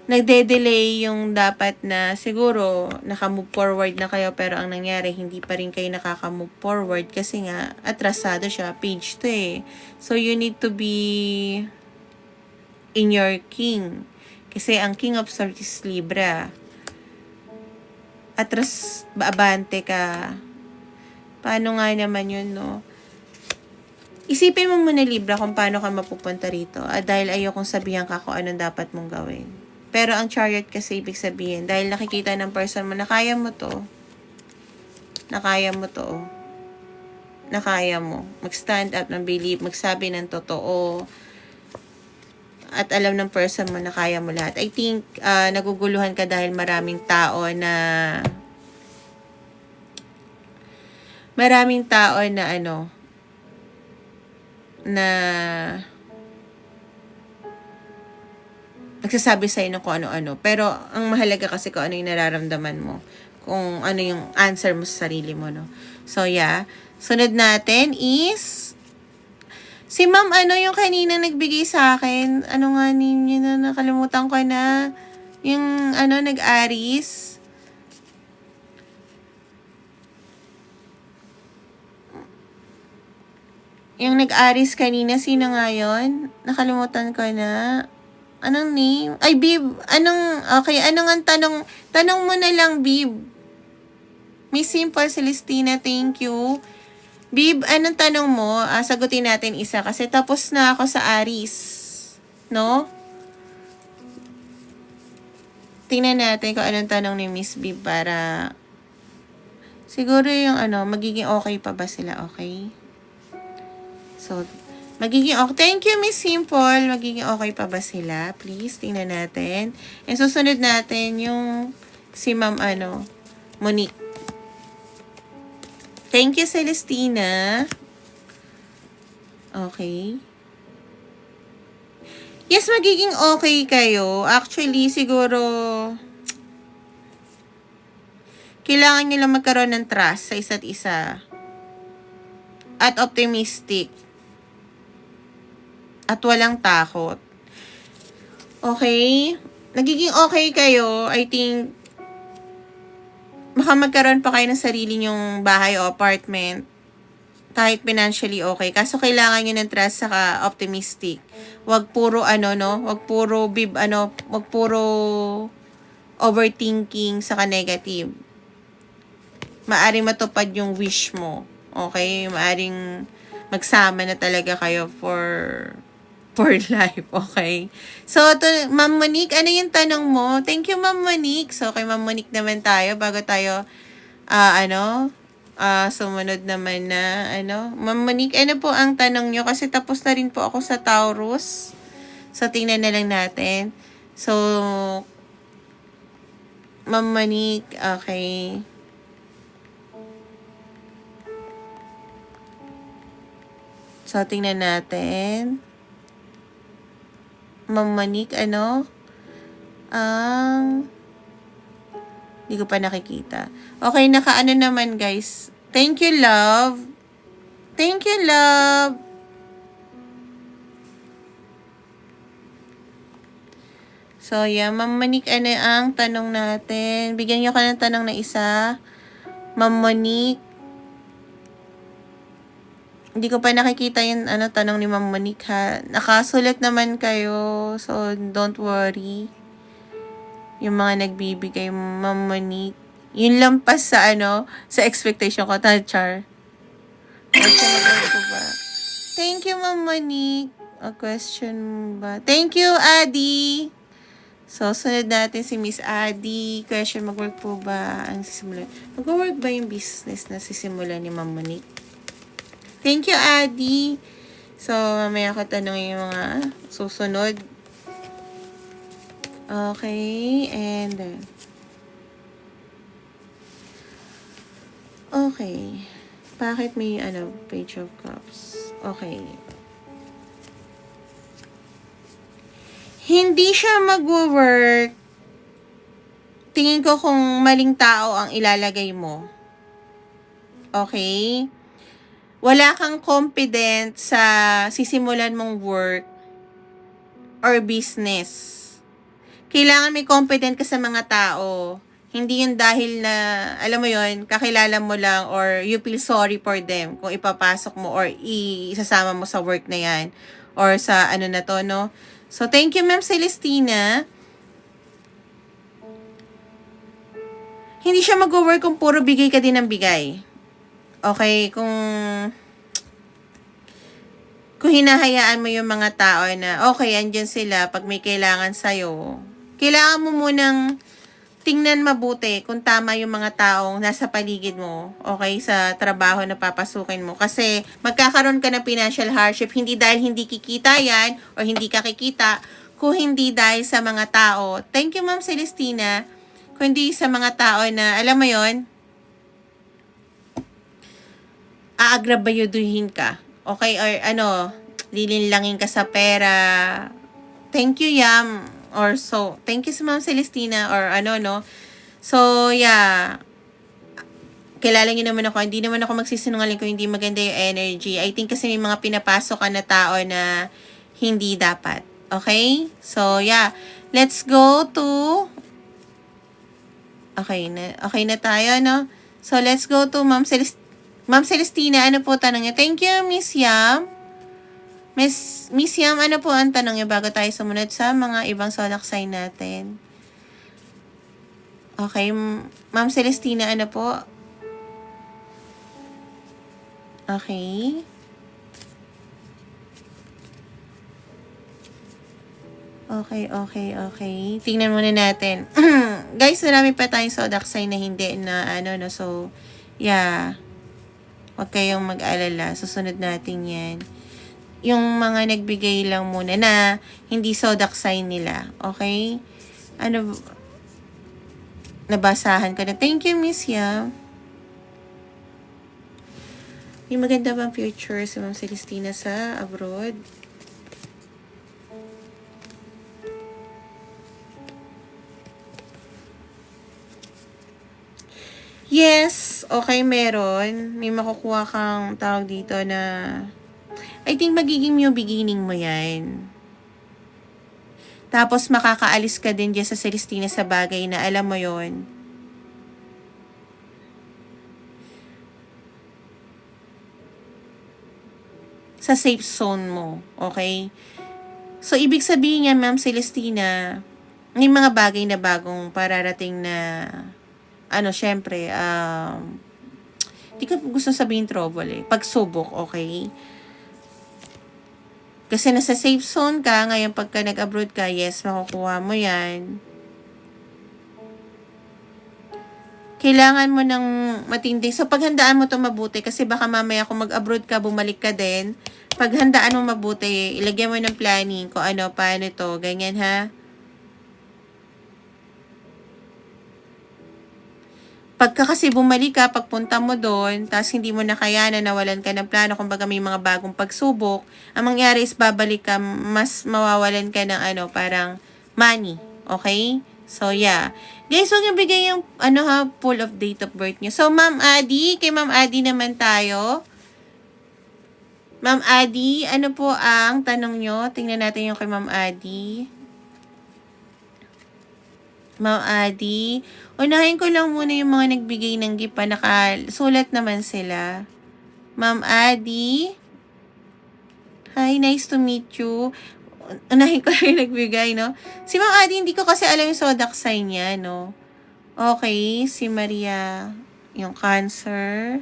Nagde-delay yung dapat na siguro naka-move forward na kayo, pero ang nangyari hindi pa rin kayo nakaka-move forward kasi nga atrasado siya, page 2 eh. So you need to be in your king, kasi ang King of Swords is Libra. Abante ka. Paano nga naman yun, no? Isipin mo muna, Libra, kung paano ka mapupunta rito, dahil ayokong sabihan ka kung anong dapat mong gawin. Pero ang Chariot kasi ibig sabihin, dahil nakikita ng person mo na kaya mo to, na kaya mo, mag-stand up ng believe, magsabi ng totoo, at alam ng person mo na kaya mo lahat. I think, naguguluhan ka dahil maraming tao na nagsasabi sa'yo ng kung ano-ano. Pero, ang mahalaga kasi kung ano yung nararamdaman mo. Kung ano yung answer mo sa sarili mo, no? So, yeah. Sunod natin is, si ma'am, ano yung kanina nagbigay sa akin? Ano nga ninyo na nakalimutan ko na? Yung, nag-aris. Yung nag-aris kanina, sino nga yun? Nakalimutan ko na. Anong name? Ay, Bib. Okay, anong ang tanong? Tanong mo na lang, Bib. Miss Simple Celestina, thank you. Bib, anong tanong mo? Sagutin natin isa kasi tapos na ako sa Aries. No? Tingnan natin kung anong tanong ni Miss Bib para siguro yung magiging okay pa ba sila, okay? So, magiging okay. Thank you, Miss Simple. Magiging okay pa ba sila? Please, tingnan natin. And susunod natin yung Si Ma'am Monique. Thank you, Celestina. Okay. Yes, magiging okay kayo. Actually, siguro, kailangan nyo lang magkaroon ng trust sa isa't isa. At optimistic. At walang takot. Okay? Nagiging okay kayo. I think, baka magkaroon pa kayo ng sarili nyong bahay o apartment. Kahit financially okay. Kaso kailangan nyo ng trust saka optimistic. Wag puro wag puro wag puro overthinking saka negative. Maaring matupad yung wish mo. Okay? Maaring magsama na talaga kayo for life. Okay? So, Ma'am Monique, ano yung tanong mo? Thank you, Ma'am Monique. So, kay Ma'am Monique naman tayo bago tayo sumunod naman na, Ma'am Monique, ano po ang tanong nyo? Kasi tapos na rin po ako sa Taurus. So, tingnan na lang natin. So, Ma'am Monique, okay. So, tingnan natin. Ma'am Monique, hindi ko pa nakikita. Okay, nakaano naman, guys. Thank you, love. Thank you, love. So, yeah. Ma'am Monique, ano ang tanong natin? Bigyan niyo ka ng tanong na isa. Ma'am Monique. Hindi ko pa nakikita yung tanong ni Ma'am Monique, ha. Nakasulat naman kayo. So, don't worry. Yung mga nagbibigay, Ma'am Monique. Yun lang pa sa sa expectation ko. Char. Thank you, Ma'am Monique. A question ba? Thank you, Adi. So, sunod natin si Miss Adi. Question, mag-work po ba ang sisimulan? Mag-work ba yung business na sisimulan ni Ma'am Monique? Thank you, Adi. So, mamaya ko tanongin yung mga susunod. Okay, and okay. Bakit may Page of Cups? Okay. Hindi siya mag-work. Tingin ko kung maling tao ang ilalagay mo. Okay? Wala kang confident sa sisimulan mong work or business. Kailangan may confident ka sa mga tao. Hindi yun dahil na, alam mo yun, kakilala mo lang or you feel sorry for them kung ipapasok mo or isasama mo sa work na yan or sa na to, no? So, thank you, Ma'am Celestina. Hindi siya mag-work kung puro bigay ka din ng bigay. Okay, kung hinahayaan mo yung mga tao na okay, andyan sila pag may kailangan sa'yo, kailangan mo munang tingnan mabuti kung tama yung mga taong nasa paligid mo, okay, sa trabaho na papasukin mo. Kasi magkakaroon ka ng financial hardship, hindi dahil hindi kikita yan o hindi ka kikita, kung hindi dahil sa mga tao. Thank you, Ma'am Celestina. Kung hindi sa mga tao na, alam mo yon, aagrabayuduhin ka. Okay, or lilinlangin ka sa pera. Thank you, Yam. Or so, thank you sa Ma'am Celestina. Or no. So, yeah. Kilala niyo naman ako. Hindi naman ako magsisinungaling kung hindi maganda yung energy. I think kasi may mga pinapasok ka na tao na hindi dapat. Okay? So, yeah. Let's go to... Okay na tayo, no? So, let's go to Ma'am Celestina, ano po tanong niya? Thank you, Miss Yam. Miss Yam, ano po ang tanong niya bago tayo sumunod sa mga ibang zodiac sign natin? Okay, Ma'am Celestina, ano po? Okay. Okay. Tingnan muna natin. Guys, marami pa tayong zodiac sign na hindi na no. So, yeah. Huwag kayong mag-alala. Susunod natin yan. Yung mga nagbigay lang muna na hindi zodiac sign nila. Okay? nabasahan ko na. Thank you, Miss Yam. May maganda bang future si Ma'am Celestina sa abroad? Yes, okay, meron. May makukuha kang tawag dito na I think magiging new beginning mo yan. Tapos makakaalis ka din dyan sa Celestina sa bagay na alam mo yon. Sa safe zone mo, okay? So, ibig sabihin yan, Ma'am Celestina, may mga bagay na bagong pararating na syempre, di ko gusto sabihin trouble eh. Pagsubok, okay? Kasi nasa safe zone ka, ngayon pagka nag-abroad ka, yes, makukuha mo yan. Kailangan mo ng matindi. So, paghandaan mo to mabuti, kasi baka mamaya kung mag-abroad ka, bumalik ka din. Paghandaan mo mabuti, ilagyan mo ng planning kung ano, paano to, ganyan ha. Pagka kasi bumalik ka, pagpunta mo doon, tapos hindi mo nakayanan, nawalan ka ng plano, kumbaga may mga bagong pagsubok, ang mangyari is babalik ka, mas mawawalan ka ng parang money. Okay? So, yeah. Guys, huwag yung bigay yung, full of date of birth nyo. So, Ma'am Adi, kay Ma'am Adi naman tayo. Ma'am Adi, ano po ang tanong nyo? Tingnan natin yung kay Ma'am Adi. Ma'am Adi, unahin ko lang muna yung mga nagbigay ng gift pa. Nakasulat naman sila. Ma'am Adi, hi, nice to meet you. Unahin ko lang yung nagbigay, no? Si Ma'am Adi, hindi ko kasi alam yung zodiac sign niya, no? Okay, si Maria, yung Cancer.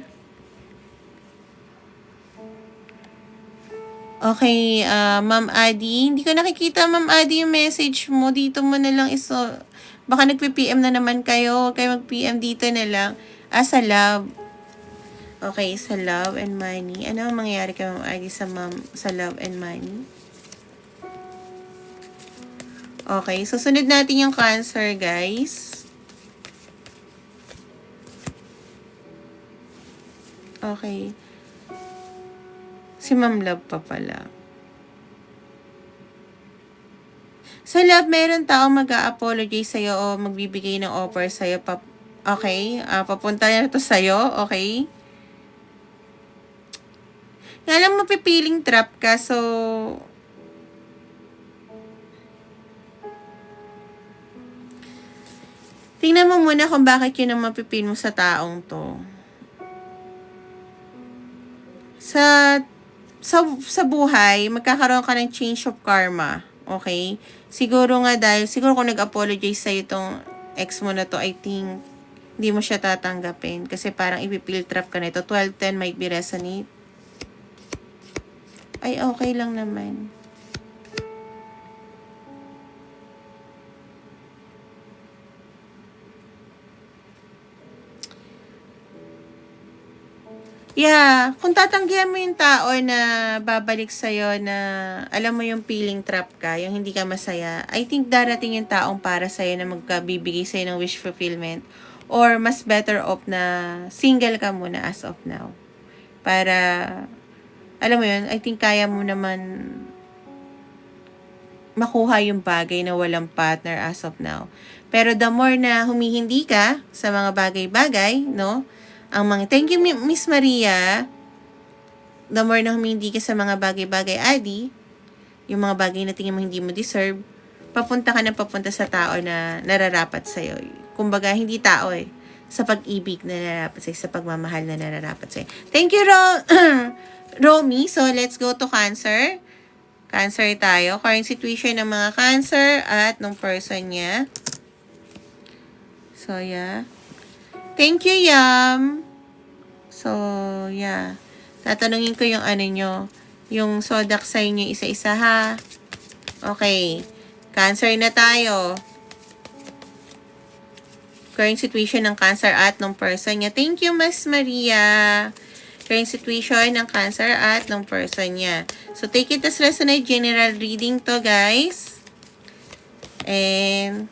Okay, Ma'am Adi, hindi ko nakikita, Ma'am Adi, yung message mo. Dito mo na lang baka nagpi-PM na naman kayo. Kayo mag-PM dito na lang. Sa love. Okay, sa love and money. Ano ang mangyayari kay Ma'am Adi sa love and money? Okay, susunod natin yung Cancer, guys. Okay. Si Ma'am Love pa pala. Sa love, meron tao mag-a-apologize sa'yo o magbibigay ng offer sa'yo. Okay? Papunta na to sa'yo. Okay? Nga lang mapipiling trap ka. So, tingnan mo muna kung bakit yun ang mapipil mo sa taong to. Sa buhay, magkakaroon ka ng change of karma. Okay? Siguro kung nag-apologize sa'yo itong ex mo na to, I think, hindi mo siya tatanggapin. Kasi parang ipipil trap ka na ito. 12-10 might be resonate. Ay, okay lang naman. Yeah, kung tatanggihan mo yung tao na babalik sa'yo na alam mo yung feeling trap ka, yung hindi ka masaya, I think darating yung taong para sa'yo na magkabibigay sa'yo ng wish fulfillment or mas better off na single ka muna as of now. Para, alam mo yun, I think kaya mo naman makuha yung bagay na walang partner as of now. Pero the more na humihindi ka sa mga bagay-bagay, no? Thank you, Miss Maria. The more na humindi ka sa mga bagay-bagay, Adi, yung mga bagay na tingin mo hindi mo deserve, papunta sa tao na nararapat sa'yo. Kumbaga, hindi tao eh. Sa pag-ibig na nararapat sa'yo, sa pagmamahal na nararapat sa'yo. Thank you, Romy. So, let's go to Cancer. Cancer tayo. Current situation ng mga Cancer at nung person niya. So, yeah. Thank you, Yam. So, yeah. Tatanungin ko yung nyo. Yung zodiac sign nyo isa-isa, ha? Okay. Cancer na tayo. Current situation ng Cancer at nung person niya. Thank you, Miss Maria. Current situation ng Cancer at nung person niya. So, take it as resonate. General reading to, guys. And,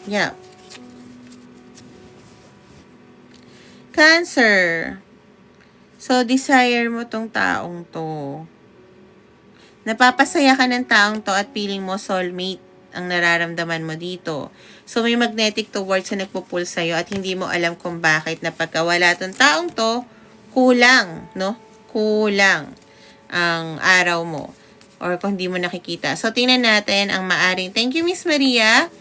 yeah. Cancer. So, desire mo tong taong to. Napapasaya ka ng taong to at feeling mo soulmate ang nararamdaman mo dito. So, may magnetic towards na nagpo-pull sa'yo at hindi mo alam kung bakit na pagkawala tong taong to, kulang, no? Kulang ang araw mo. Or kung hindi mo nakikita. So, tingnan natin ang maaring. Thank you, Miss Maria.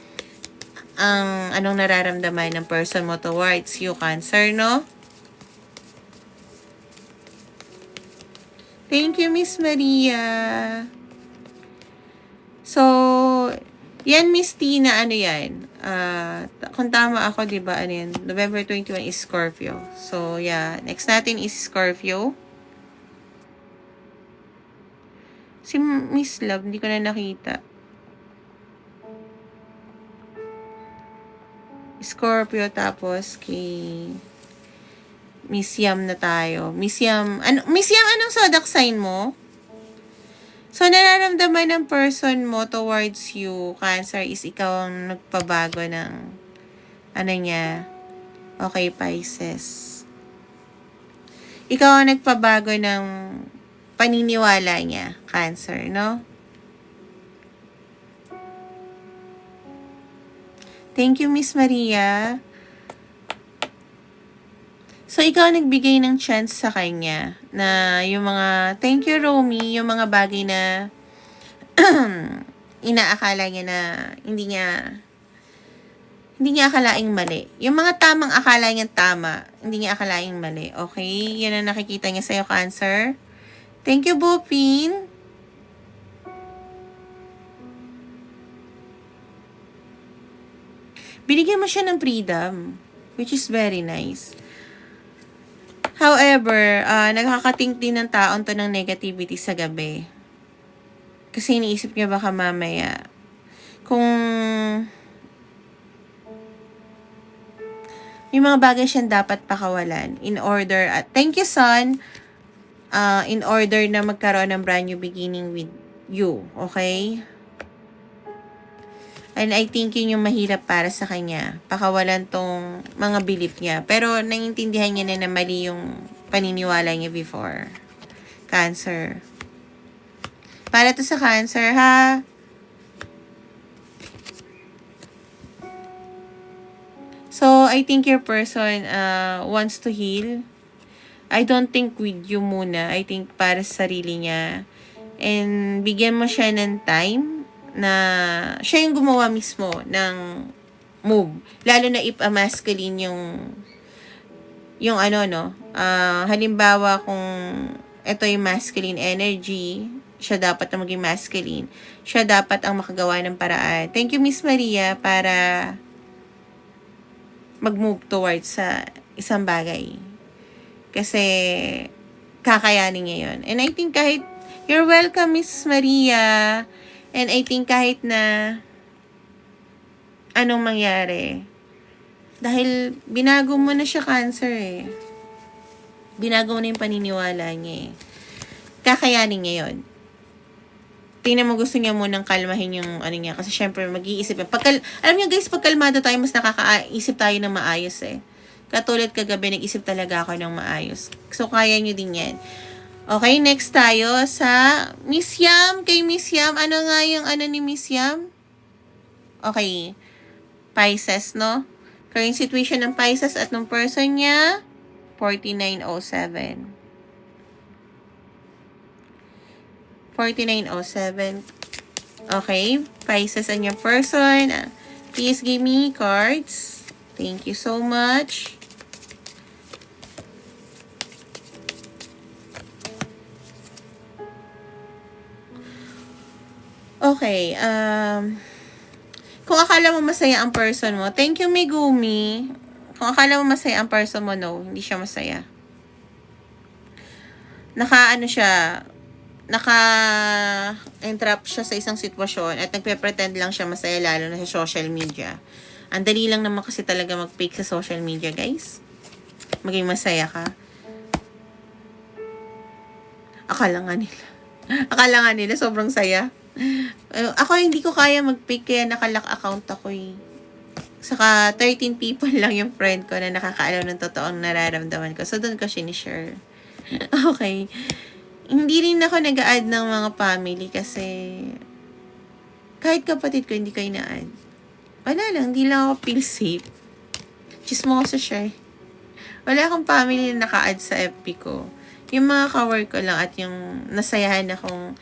Ang anong nararamdaman ng person mo towards you, Cancer, no? Thank you, Miss Maria. So, yan, Miss Tina, ano yan? Kung tama ako, di ba, ano yan? November 21 is Scorpio. So, yeah. Next natin is Scorpio. Si Miss Love, hindi ko na nakita. Scorpio, tapos kay Miss Yam na tayo. Miss Yam, anong zodiac sign mo? So, nararamdaman ng person mo towards you, Cancer, is ikaw ang nagpabago ng, ano niya, okay, Pisces. Ikaw ang nagpabago ng paniniwala niya, Cancer, no? Thank you, Miss Maria. So, ikaw nagbigay ng chance sa kanya na yung mga, thank you, Romy, yung mga bagay na inaakala niya na hindi niya akalaing mali. Yung mga tamang akala niya tama, hindi niya akalaing mali. Okay? Yan ang nakikita niya sa'yo, Cancer. Thank you, Bupin. Binigyan mo siya ng freedom, which is very nice. However, nakakating din ng taon to ng negativity sa gabi. Kasi iniisip niya baka mamaya, kung may mga bagay siyang dapat pakawalan in order, at thank you, son, in order na magkaroon ng brand new beginning with you. Okay? And I think yun yung mahirap para sa kanya. Pakawalan tong mga belief niya. Pero naiintindihan niya na mali yung paniniwala niya before. Cancer. Para to sa Cancer, ha? So, I think your person wants to heal. I don't think with you muna. I think para sa sarili niya. And bigyan mo siya ng time na siya yung gumawa mismo ng move. Lalo na if masculine yung ano, no? Halimbawa kung ito yung masculine energy, siya dapat na maging masculine. Siya dapat ang makagawa ng paraan. Thank you, Miss Maria, para mag-move towards sa isang bagay. Kasi kakayanin niya yun. And I think kahit, you're welcome, Miss Maria. And I think kahit na anong mangyari, dahil binago mo na siya, Cancer, eh. Binago mo na yung paniniwala niya, eh. Kakayanin niya yun. Tingnan mo, gusto niya munang kalmahin yung ano niya. Kasi syempre, mag-iisip. Alam niyo guys, pag kalmado tayo, mas nakakaisip tayo ng maayos, eh. Katulad kagabi, nag-isip talaga ako ng maayos. So, kaya niyo din yan. Okay, next tayo sa Miss Yam. Kay Miss Yam, ano nga yung ano ni Miss Yam? Okay, Pisces, no? Current situation ng Pisces at ng person niya, 4907. 4907. Okay, Pisces and your person. Please give me cards. Thank you so much. Okay, kung akala mo masaya ang person mo, thank you, Megumi. Kung akala mo masaya ang person mo, no, hindi siya masaya. Naka-entrap siya sa isang sitwasyon at nagpe-pretend lang siya masaya, lalo na sa social media. Ang dali lang naman kasi talaga mag-fake sa social media, guys. Maging masaya ka. Akala nga nila sobrang saya. Ako hindi ko kaya mag-fake, kaya naka-lock account ako, eh. Saka 13 people lang yung friend ko na nakakaalam ng totoong nararamdaman ko. So, doon ko sinishare. Okay. Hindi rin ako nag-add ng mga family kasi kahit kapatid ko hindi ko ina-add. Wala lang, hindi lang ako feel safe. Chismoso siya eh. Wala akong family na naka-add sa FB ko. Yung mga ka-work ko lang at yung nasayahan akong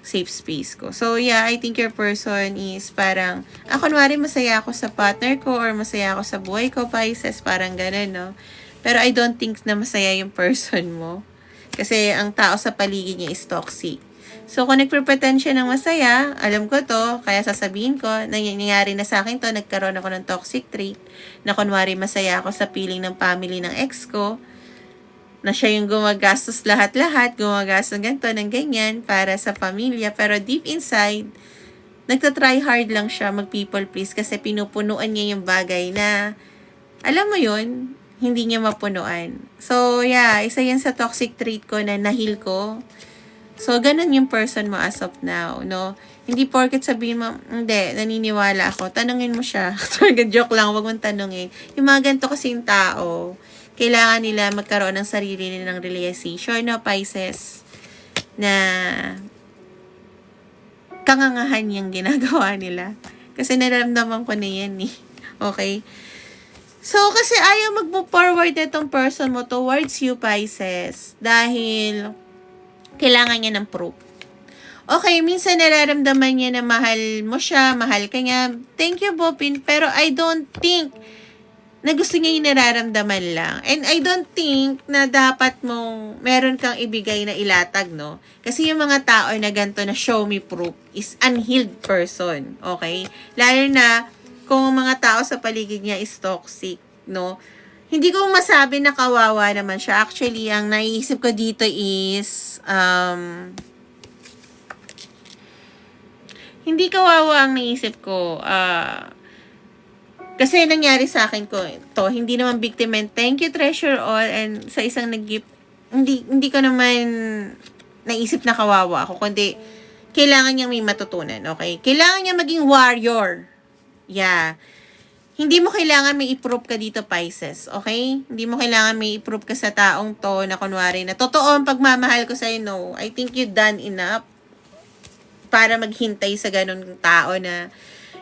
safe space ko. So, yeah, I think your person is parang, kunwari masaya ako sa partner ko or masaya ako sa buhay ko, Pisces, parang ganun, no? Pero I don't think na masaya yung person mo. Kasi ang tao sa paligid niya is toxic. So, kung nagpre-pretend siya ng masaya, alam ko to, kaya sasabihin ko, nangyayari na sa akin to, nagkaroon ako ng toxic trait, na kunwari masaya ako sa feeling ng family ng ex ko, na siya yung gumagastos lahat-lahat, gumagastos ng ganito, ng ganyan, para sa pamilya. Pero deep inside, nagtatry hard lang siya mag-people please kasi pinupunuan niya yung bagay na, alam mo yun, hindi niya mapunuan. So, yeah, isa yan sa toxic trait ko na nahil ko. So, ganun yung person mo as of now, no? Hindi porket sabihin mo, hindi, naniniwala ako. Tanungin mo siya. Joke lang, wag mong tanungin. Yung mga ganito kasing tao, kailangan nila magkaroon ng sarili nilang realization, no, Pisces, na kangangahan yung ginagawa nila. Kasi nararamdaman ko na yan, eh. Okay? So, kasi ayaw mag-move forward na itong person mo towards you, Pisces, dahil kailangan niya ng proof. Okay, minsan nararamdaman niya na mahal mo siya, mahal ka niya. Thank you, Bopin, pero I don't think na gusto niya yung nararamdaman lang. And I don't think na dapat mong meron kang ibigay na ilatag, no? Kasi yung mga tao na ganito na show me proof is unhealed person, okay? Lalo na kung mga tao sa paligid niya is toxic, no? Hindi ko masabi na kawawa naman siya. Actually, ang naiisip ko dito is, hindi kawawa ang naisip ko. Kasi nangyari sa akin ko to, hindi naman victim. Thank you, Treasure All. And sa isang nag-gift, hindi ko naman naisip na kawawa ako. Kundi, kailangan niyang may matutunan. Okay? Kailangan niya maging warrior. Yeah. Hindi mo kailangan may i-prove ka dito, Pisces. Okay? Hindi mo kailangan may i-prove ka sa taong to na kunwari na totoo ang pagmamahal ko sa'yo. No. I think you done enough para maghintay sa ganun tao na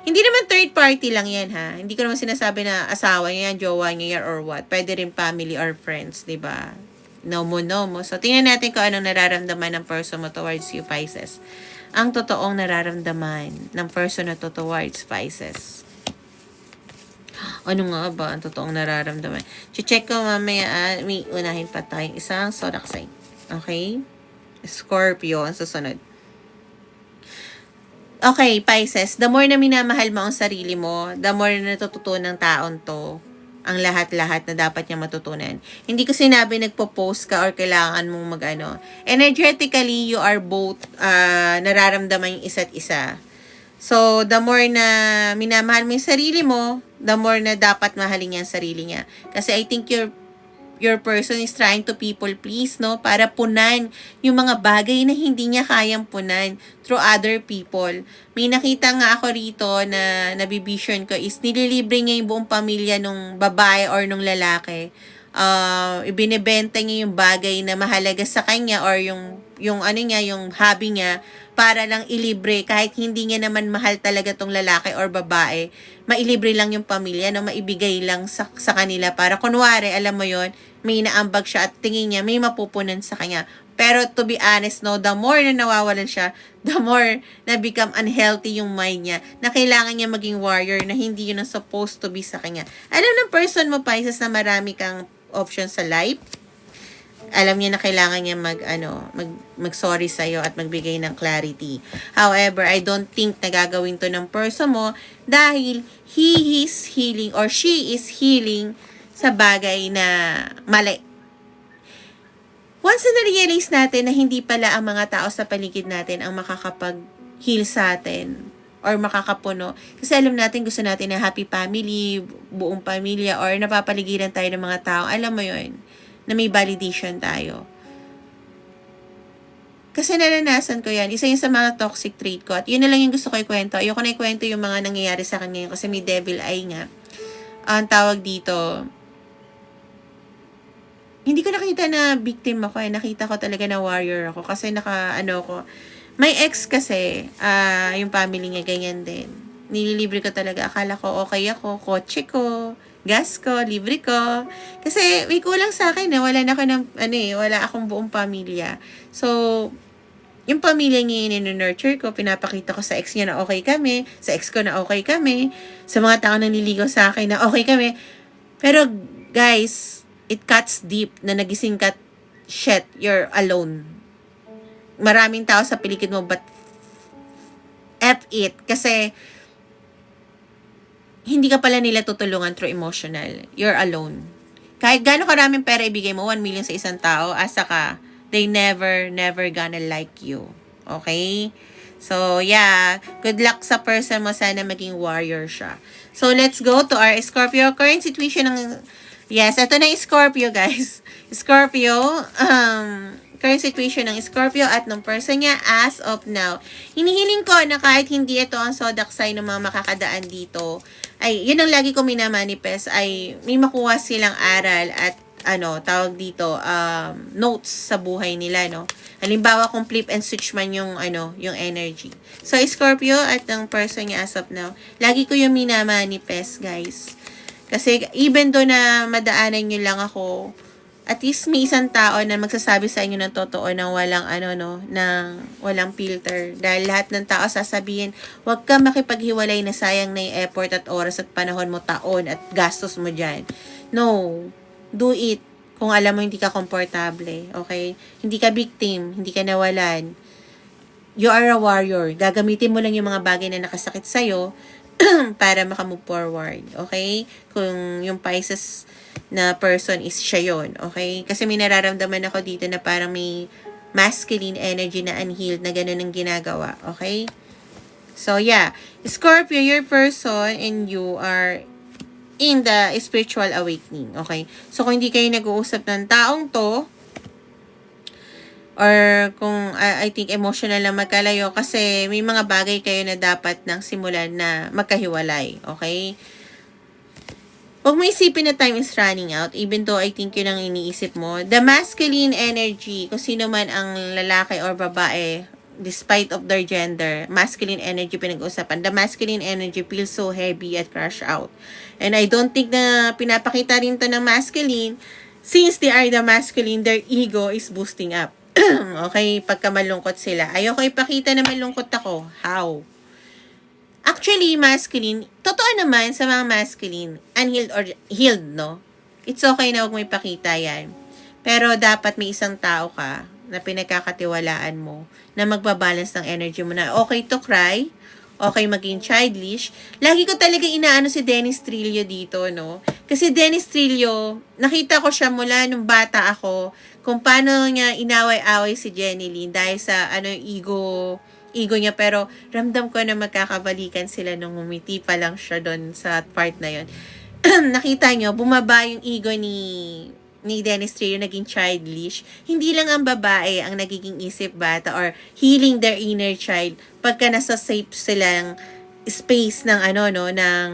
hindi naman third party lang yan, ha? Hindi ko naman sinasabi na asawa niya yan, jowa niya yan, or what. Pwede rin family or friends, diba? No mo. So, tingnan natin kung anong nararamdaman ng person mo towards you, Pisces. Ang totoong nararamdaman ng person na to towards Pisces. Ano nga ba ang totoong nararamdaman? Check ko mamaya, may unahin pa tayong isang zodiac sign. Okay? Scorpio, ang susunod. Okay, Pisces, the more na minamahal mo ang sarili mo, the more na natututunan ng taon to ang lahat-lahat na dapat niya matutunan. Hindi ko sinabi nagpo-post ka or kailangan mong mag-ano. Energetically, you are both nararamdaman yung isa't isa. So, the more na minamahal mo yung sarili mo, the more na dapat mahalin niya ang sarili niya. Kasi I think your person is trying to people please, no? Para punan yung mga bagay na hindi niya kayang punan through other people. May nakita nga ako rito na nabivision ko is nililibre niya yung buong pamilya nung babae or nung lalaki. Ibinebenta niya yung bagay na mahalaga sa kanya or yung ano niya, yung hobby niya para lang ilibre kahit hindi niya naman mahal talaga tong lalaki or babae. Mailibre lang yung pamilya, no? Maibigay lang sa kanila para kunwari, alam mo yon, may naambag siya at tingin niya may mapupunan sa kanya. Pero to be honest, no, the more na nawawalan siya, the more na become unhealthy yung mind niya, na kailangan niya maging warrior na hindi yun ang supposed to be sa kanya. Alam ng person mo, Pisces, na marami kang options sa life. Alam niya na kailangan niya mag-sorry sa'yo at magbigay ng clarity. However, I don't think na gagawin to ng person mo dahil he is healing or she is healing sa bagay na mali. Once na realize natin na hindi pala ang mga tao sa paligid natin ang makakapag-heal sa atin or makakapuno. Kasi alam natin, gusto natin na happy family, buong pamilya, or napapaligiran tayo ng mga tao. Alam mo yon, na may validation tayo. Kasi naranasan ko yan. Isa yun sa mga toxic trait ko. At yun na lang yung gusto ko ikwento. Ayoko na ikwento yung mga nangyayari sa akin ngayon kasi may devil eye nga. Ang tawag dito, hindi ko nakita na victim ako. Nakita ko talaga na warrior ako. Kasi may ex kasi, yung family niya ganyan din. Nililibre ko talaga. Akala ko okay ako, kotse ko, gas ko, libre ko. Kasi may kulang sa akin wala na ako ng, wala akong buong pamilya. So, yung pamilya niya yung nurture ko, pinapakita ko sa ex niya na okay kami, sa ex ko na okay kami, sa mga tao nang niligaw sa akin na okay kami. Pero, guys, it cuts deep na nagising ka, shit, you're alone. Maraming tao sa paligid mo, but F it. Kasi, hindi ka pala nila tutulungan through emotional. You're alone. Kahit gano'ng karaming pera ibigay mo, 1 million sa isang tao, asa ka, they never gonna like you. Okay? So, yeah. Good luck sa person mo. Sana maging warrior siya. So, let's go to our Scorpio. Current situation ng... Yes, ito na yung Scorpio, guys. Scorpio, current situation ng Scorpio at ng person niya as of now. Hinihiling ko na kahit hindi ito ang zodiac sign ng mga makakadaan dito, ay, yun ang lagi ko minamanifest, ay may makuha silang aral at tawag dito, notes sa buhay nila, no? Halimbawa, kung flip and switch man yung, yung energy. So, Scorpio at ng person niya as of now, lagi ko yung minamanifest, guys. Kasi, even do na madaanan nyo lang ako, at least may isang tao na magsasabi sa inyo ng totoo na walang, walang filter. Dahil lahat ng tao sasabihin, huwag ka makipaghiwalay na sayang na yung effort at oras at panahon mo, taon at gastos mo dyan. No. Do it kung alam mo hindi ka komportable, okay? Hindi ka victim, hindi ka nawalan. You are a warrior. Gagamitin mo lang yung mga bagay na nakasakit sa'yo para makamove forward, okay? Kung yung Pisces na person is siya yun, okay? Kasi may nararamdaman ako dito na parang may masculine energy na unhealed na ganun ang ginagawa, okay? So, yeah. Scorpio, your person and you are in the spiritual awakening. Okay? So, kung hindi kayo nag-uusap ng taong to, or kung I think emotional na magkalayo, kasi may mga bagay kayo na dapat nang simulan na magkahiwalay. Okay? Huwag mo isipin na time is running out, even though I think yun ang iniisip mo. The masculine energy, kung sino man ang lalaki or babae, despite of their gender, masculine energy pinag-uusapan. The masculine energy feels so heavy at crash out. And I don't think na pinapakita rin to ng masculine, since they are the masculine, their ego is boosting up. Okay, pagka malungkot sila. Ayoko ipakita na malungkot ako. How? Actually, masculine, totoo naman sa mga masculine, unhealed or healed, no? It's okay na huwag mo ipakita yan. Pero dapat may isang tao ka na pinagkakatiwalaan mo, na magbabalance ng energy mo na okay to cry, okay maging childish. Lagi ko talaga inaano si Dennis Trillo dito, no? Kasi Dennis Trillo, nakita ko siya mula nung bata ako, kung paano niya inaway-away si Jenny Lynn dahil sa ego niya, pero ramdam ko na magkakabalikan sila nung umiti pa lang siya doon sa part na yon. Nakita nyo, bumaba yung ego ni Dennis Trillo, naging childish. Hindi lang ang babae ang nagiging isip bata or healing their inner child pagka nasa safe silang space ng ng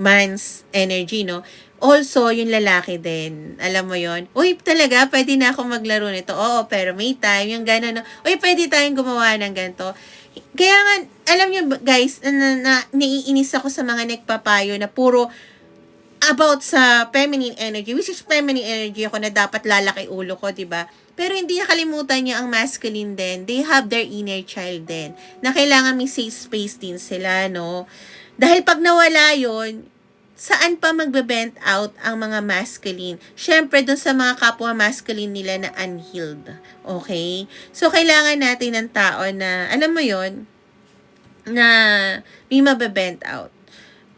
man's energy, no? Also, yung lalaki din. Alam mo yon. Uy, talaga, pwede na ako maglaro nito. Oo, pero may time. Yung gano'n, no? Uy, pwede tayong gumawa ng ganito. Kaya nga, alam nyo, guys, naiinis ako sa mga nagpapayo na puro about sa feminine energy, which is feminine energy ako na dapat lalaki ulo ko, diba? Pero hindi nakalimutan niya ang masculine din. They have their inner child din. Na kailangan may safe space din sila, no? Dahil pag nawala yon, saan pa magbe-bent out ang mga masculine? Syempre, dun sa mga kapwa masculine nila na unhealed. Okay? So, kailangan natin ng tao na, alam mo yon, na may mabe-bent out.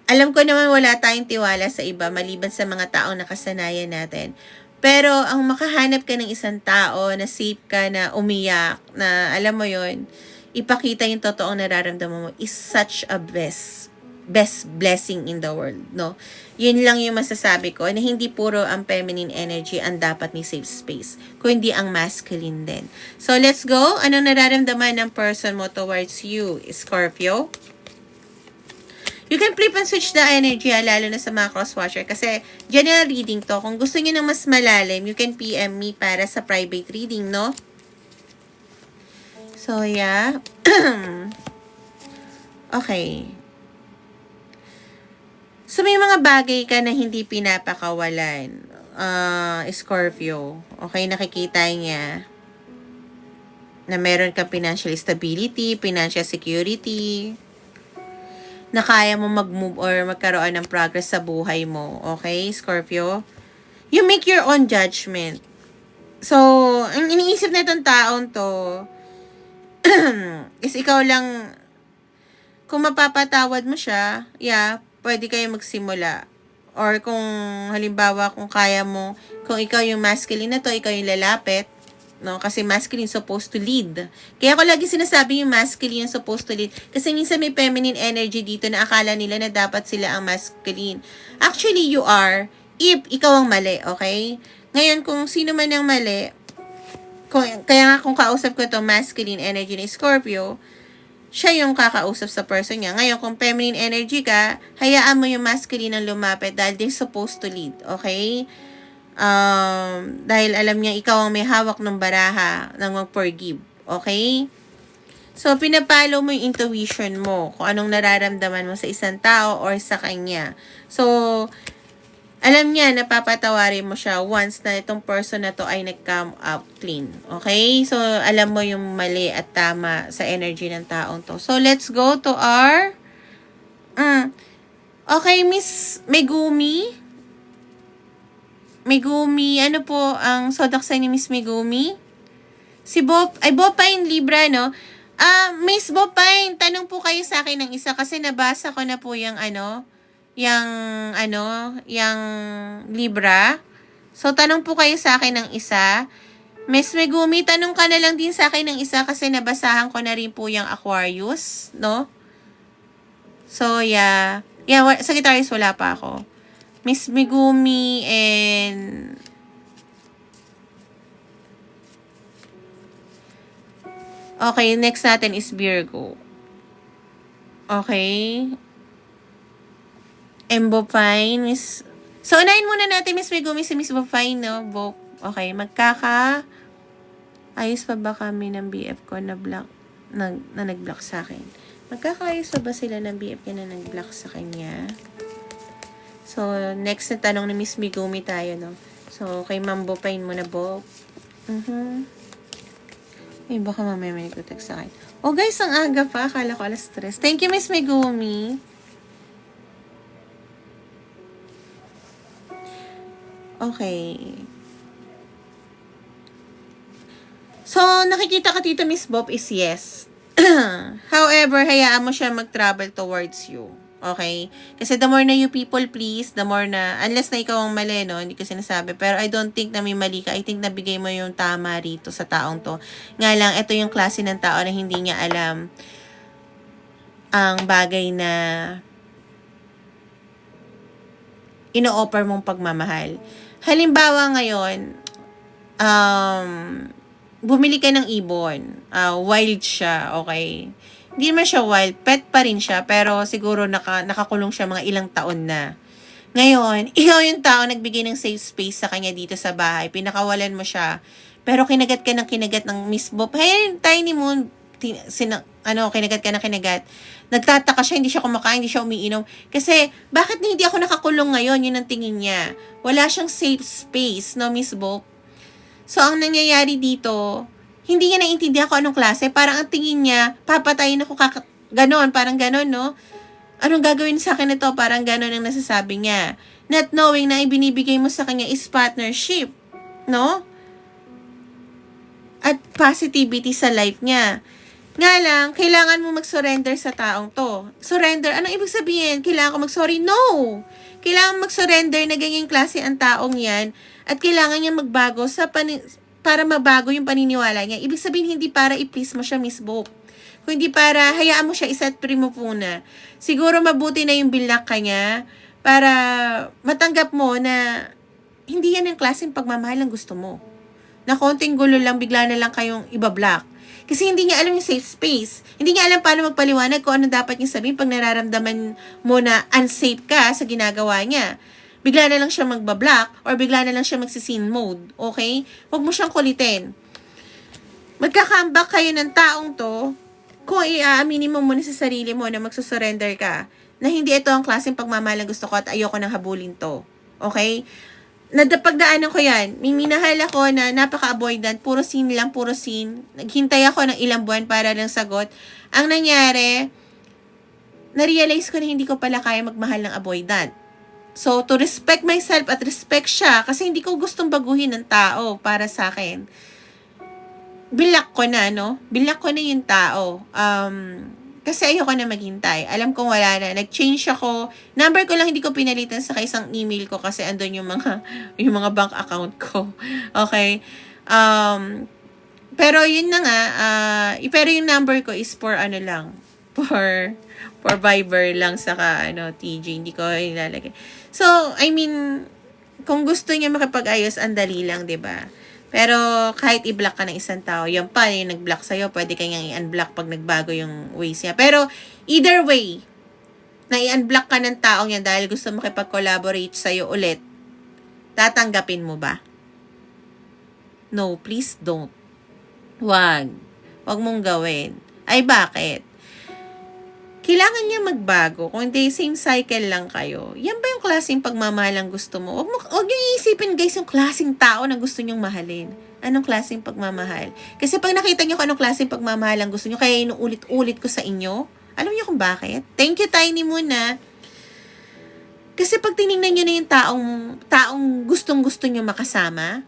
Alam ko naman wala tayong tiwala sa iba maliban sa mga taong nakasanayan natin. Pero, ang makahanap ka ng isang tao na safe ka, na umiyak, na alam mo yon, ipakita yung totoong nararamdaman mo is such a bliss. best blessing in the world, no? Yun lang yung masasabi ko, na hindi puro ang feminine energy ang dapat ni safe space, kundi ang masculine din. So, let's go. Anong nararamdaman ng person mo towards you, Scorpio? You can flip and switch the energy, lalo na sa mga crosswatcher. Kasi, general reading to. Kung gusto niyo ng mas malalim, you can PM me para sa private reading, no? So, yeah. Okay. So, may mga bagay ka na hindi pinapakawalan, Scorpio. Okay, nakikita niya na meron kang financial stability, financial security, na kaya mo mag-move or magkaroon ng progress sa buhay mo. Okay, Scorpio? You make your own judgment. So, ang iniisip na itong taong to is ikaw lang, kung mapapatawad mo siya, yeah, pwede kayo magsimula. Or kung halimbawa, kung kaya mo, kung ikaw yung masculine na to, ikaw yung lalapit, no? Kasi masculine supposed to lead. Kaya ko lagi sinasabi yung masculine yung supposed to lead. Kasi minsan may feminine energy dito na akala nila na dapat sila ang masculine. Actually, you are, if ikaw ang mali, okay? Ngayon, kung sino man ang mali, kaya nga kung kausap ko to masculine energy ni Scorpio, siya yung kakausap sa person niya. Ngayon, kung feminine energy ka, hayaan mo yung masculine ang lumapit dahil they're supposed to lead, okay? Dahil alam niya ikaw ang may hawak ng baraha ng mag-forgive, okay? So, pinapalo mo yung intuition mo kung anong nararamdaman mo sa isang tao or sa kanya. So, alam niya, napapatawarin mo siya once na itong person na to ay nag-come out clean. Okay? So, alam mo yung mali at tama sa energy ng taong to. So, let's go to our... Okay, Miss Megumi. Megumi, ano po ang zodiac sign ni Miss Megumi? Si Bopine Libra, no? Miss Bopine, tanong po kayo sa akin ng isa kasi nabasa ko na po yung yung Libra. So, tanong po kayo sa akin ng isa. Miss Megumi, tanong ka na lang din sa akin ng isa kasi nabasahan ko na rin po yung Aquarius, no? So, yeah. Yeah, Sagittarius wala pa ako. Miss Megumi and... Okay, next natin is Virgo. Okay. Bopine, Miss... So, unahin muna natin, Miss Megumi, si Miss Bopine, no? Okay, ayos pa ba kami ng BF ko na nag-block sa akin? Magkakaayos pa ba sila ng BF ko na nag-block sa kanya? So, next na tanong ni Miss Megumi tayo, no? So, kay Ma'am Bopine muna, Bop. Ay, baka mamaya may nag-text sa akin. Oh, guys, ang aga pa. Akala ko alas 3. Thank you, Miss Megumi. Okay. So, nakikita ka dito, Miss Bob, is yes. However, hayaan mo siya mag-travel towards you. Okay? Kasi the more na you people please, the more na, unless na ikaw ang mali, no? Hindi ko sinasabi. Pero I don't think na may mali ka. I think nabigay mo yung tama rito sa taong to. Nga lang, ito yung klase ng tao na hindi niya alam ang bagay na ino-offer mong pagmamahal. Halimbawa ngayon, bumili ka ng ibon. Wild siya, okay? Hindi naman siya wild. Pet pa rin siya, pero siguro nakakulong siya mga ilang taon na. Ngayon, ikaw yung tao nagbigay ng safe space sa kanya dito sa bahay. Pinakawalan mo siya. Pero kinagat ka ng Miss Bob. Hey, Tiny Moon, kinagat ka ng kinagat. Nagtataka siya, hindi siya kumakain, hindi siya umiinom. Kasi, bakit hindi ako nakakulong ngayon? Yun ang tingin niya. Wala siyang safe space, no, Miss Bob? So, ang nangyayari dito, hindi niya naiintindihan kung anong klase. Parang ang tingin niya, papatayin ako ganon, parang ganon, no? Anong gagawin sa akin ito? Parang ganon ang nasasabi niya. Not knowing na ibinibigay mo sa kanya is partnership, no? At positivity sa life niya. Nga lang, kailangan mo mag-surrender sa taong to. Surrender, anong ibig sabihin? Kailangan ko mag-sorry? No! Kailangan mag-surrender na ganyang klase ang taong yan at kailangan niya magbago sa para mabago yung paniniwala niya. Ibig sabihin, hindi para i-please mo siya, Miss Book. Kung hindi para, hayaan mo siya, iset free mo po na. Siguro mabuti na yung bilak ka niya para matanggap mo na hindi yan ang klaseng pagmamahal ang gusto mo. Na konting gulo lang, bigla na lang kayong ibablock. Kasi hindi niya alam yung safe space. Hindi niya alam paano magpaliwanag kung ano dapat niya sabihin pag nararamdaman mo na unsafe ka sa ginagawa niya. Bigla na lang siya magbablock or bigla na lang siya magsi-scene mode. Okay? Huwag mo siyang kulitin. Magka-comeback kayo ng taong to kung i-aaminin mo muna sa sarili mo na magsusurrender ka na hindi ito ang klaseng pagmamahal ang gusto ko at ayoko nang habulin to. Okay? Nadapagdaanan ko yan. May minahal ako na napaka-avoidant. Puro scene lang, puro scene. Naghintay ako ng ilang buwan para lang sagot. Ang nangyari, na-realize ko na hindi ko pala kaya magmahal ng avoidant. So, to respect myself at respect siya, kasi hindi ko gustong baguhin ng tao para sa akin. Bilak ko na, no? Bilak ko na yung tao. Kasi ayoko na maghintay. Alam kong wala na. Nag-change ako. Number ko lang hindi ko pinalitan sa isang email ko kasi andun yung mga bank account ko. Okay? Pero yun na nga. Pero yung number ko is for ano lang. For Viber lang saka TG. Hindi ko ilalagay. So, I mean, kung gusto niya makipag-ayos, andali lang, 'di ba? Pero kahit i-block ka ng isang tao, yan pa, yung nag-block sa'yo, pwede kang i-unblock pag nagbago yung ways niya. Pero either way, na i-unblock ka ng taong yan dahil gusto makipag-collaborate sa'yo ulit, tatanggapin mo ba? No, please don't. Wag. Wag mong gawin. Ay, bakit? Kailangan niya magbago. Kung hindi, same cycle lang kayo. Yan ba yung klaseng pagmamahal ang gusto mo? Huwag niyo iisipin, guys, yung klaseng tao na gusto niyong mahalin. Anong klaseng pagmamahal? Kasi pag nakita niyo kung anong klaseng pagmamahal ang gusto niyo, kaya inuulit-ulit ko sa inyo, alam niyo kung bakit? Thank you, Tiny muna. Kasi pag tinignan niyo na yung taong gustong-gusto niyo makasama,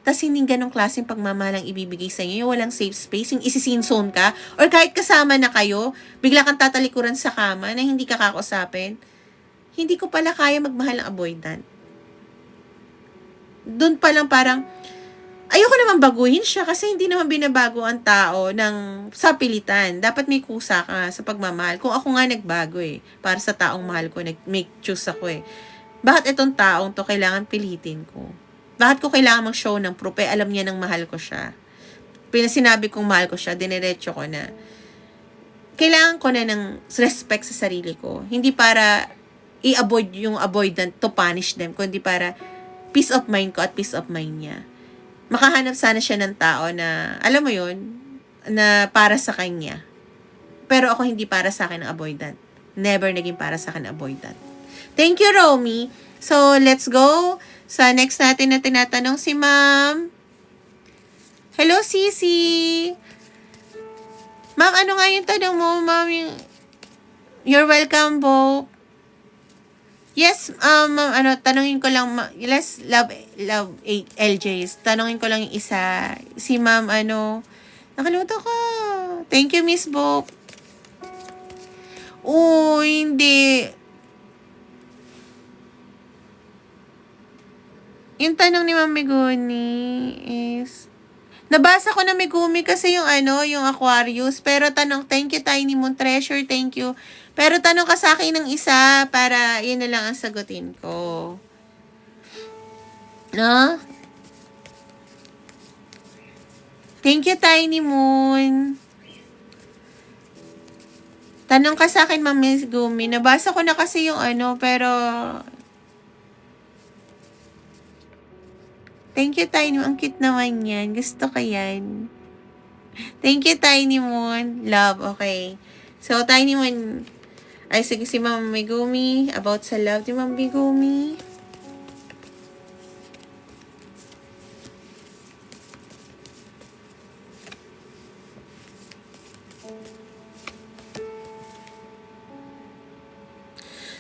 tas hindi ganong klaseng pagmamahal ang ibibigay sa inyo, yung walang safe space, yung isi-scene zone ka, or kahit kasama na kayo, bigla kang tatalikuran sa kama na hindi ka kakausapin, hindi ko pala kaya magmahal ng avoidant. Doon pa lang parang, ayoko naman baguhin siya kasi hindi naman binabago ang tao ng sapilitan. Dapat may kusa ka sa pagmamahal. Kung ako nga nagbago para sa taong mahal ko, nag-make choose ako Bakit itong taong to kailangan pilitin ko? Bakit ko kailangan mag-show ng proof? Alam niya nang mahal ko siya. Pinasinabi kong mahal ko siya, diniretso ko na. Kailangan ko na ng respect sa sarili ko. Hindi para i-avoid yung avoidant to punish them, kundi para peace of mind ko at peace of mind niya. Makahanap sana siya ng tao na, alam mo yun, na para sa kanya. Pero ako hindi para sa akin ang avoidant. Never naging para sa akin ang avoidant. Thank you, Romy. So, let's go sa next natin na tinatanong si Ma'am. Hello, Sisi. Ma'am, ano nga yung tanong mo, Ma'am? You're welcome, Bo. Yes, Ma'am, tanongin ko lang, let's love 8 LJs. Tanongin ko lang yung isa. Si Ma'am, nakalimutan ko. Thank you, Miss Bo. Hindi. Yung tanong ni Ma'am Megumi is, nabasa ko na Megumi kasi yung yung Aquarius, pero thank you Tiny Moon Treasure, thank you. Pero tanong ka sa akin ng isa para yun na lang ang sagutin ko. No? Thank you Tiny Moon. Tanong ka sa akin Ma'am Megumi, nabasa ko na kasi yung pero thank you, Tiny Moon. Ang cute naman yan. Gusto ko yan. Thank you, Tiny Moon. Love, okay. So, Tiny Moon. Ay, sige si Ma'am Megumi. About sa love ni Ma'am Megumi.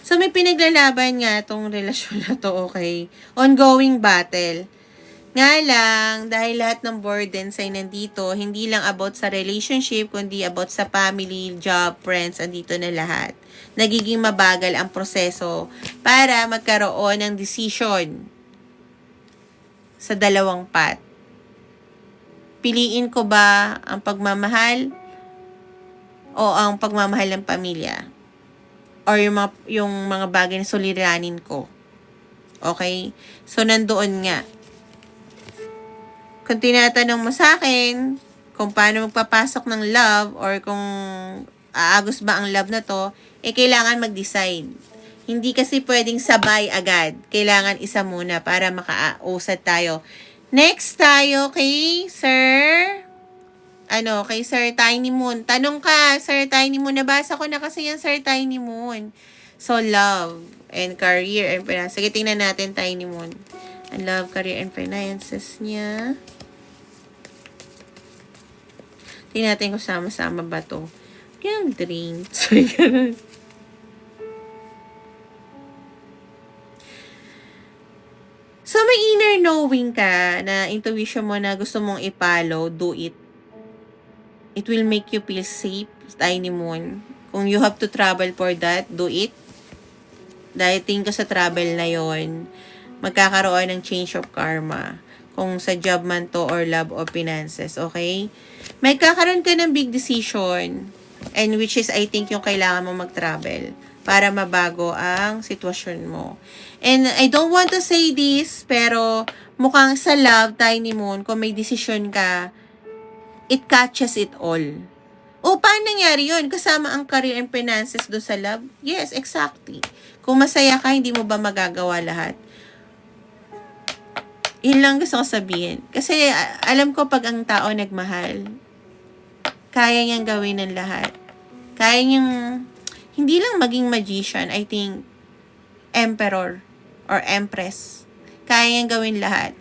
So, may pinaglalaban nga itong relasyon na to, okay? Ongoing battle. Nga lang, dahil lahat ng burdens ay nandito, hindi lang about sa relationship, kundi about sa family, job, friends, andito na lahat. Nagiging mabagal ang proseso para magkaroon ng decision sa dalawang path. pipiliin ko ba ang pagmamahal o ang pagmamahal ng pamilya? Or yung mga bagay na suliranin ko. Okay? So, nandoon nga. Kung tinatanong mo sa akin, kung paano magpapasok ng love or kung aagos ba ang love na to, kailangan mag-decide. Hindi kasi pwedeng sabay agad. Kailangan isa muna para makausad tayo. Next tayo kay Sir kay Sir Tiny Moon. Tanong ka, Sir Tiny Moon, nabasa ko na kasi yan, Sir Tiny Moon. So, love and career and finances. Sige, tingnan natin, Tiny Moon. Ang love, career, and finances niya. Tingnan natin kung sama-sama ba to. Yung dream. So, ganun. So, may inner knowing ka na intuition mo na gusto mong i-follow, do it. It will make you feel safe, Tiny Moon. Kung you have to travel for that, do it. Dahil tingin ko sa travel na yon, magkakaroon ng change of karma. Kung sa job man to or love or finances, okay? May kakaroon ka ng big decision. And which is, I think, yung kailangan mo mag-travel para mabago ang sitwasyon mo. And I don't want to say this, pero mukhang sa love, Tiny Moon, kung may decision ka, it catches it all. O, paano nangyari yun? Kasama ang career and finances doon sa love? Yes, exactly. Kung masaya ka, hindi mo ba magagawa lahat? Yun lang gusto ko sabihin. Kasi alam ko pag ang tao nagmahal, kaya niyang gawin ng lahat. Kaya niyang, hindi lang maging magician, I think, emperor or empress. Kaya niyang gawin lahat.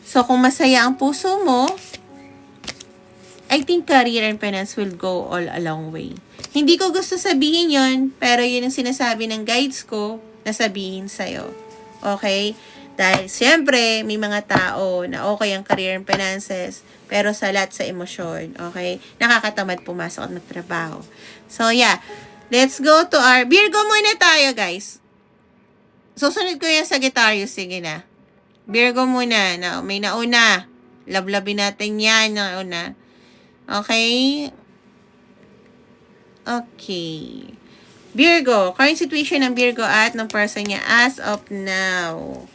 So, kung masaya ang puso mo, I think career and finance will go all a long way. Hindi ko gusto sabihin yon, pero yun ang sinasabi ng guides ko na sabihin sa'yo. Okay? Dahil siyempre, may mga tao na okay ang career and finances, pero salat sa emosyon. Okay? Nakakatamad pumasok at magtrabaho. So, yeah. Let's go to our... Virgo muna tayo, guys. Susunod ko yan sa Sagittarius. Sige na. Virgo muna. May nauna. Lablabin natin yan. Nauna. Okay? Okay. Virgo. Current situation ng Virgo at ng person niya as of now.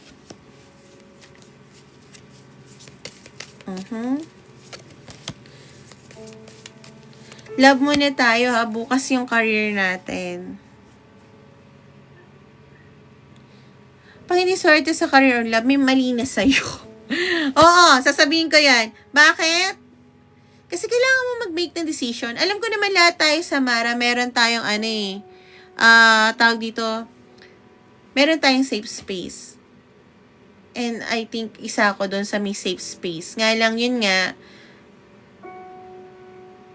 Love muna tayo ha. Bukas yung career natin. Pag hindi swerte sa career or love, may mali na sa'yo. Oo, sasabihin ko yan. Bakit? Kasi kailangan mo mag-make ng decision. Alam ko naman lahat tayo sa Mara, meron tayong tawag dito, meron tayong safe space. And I think isa ako doon sa may safe space. Nga lang yun nga,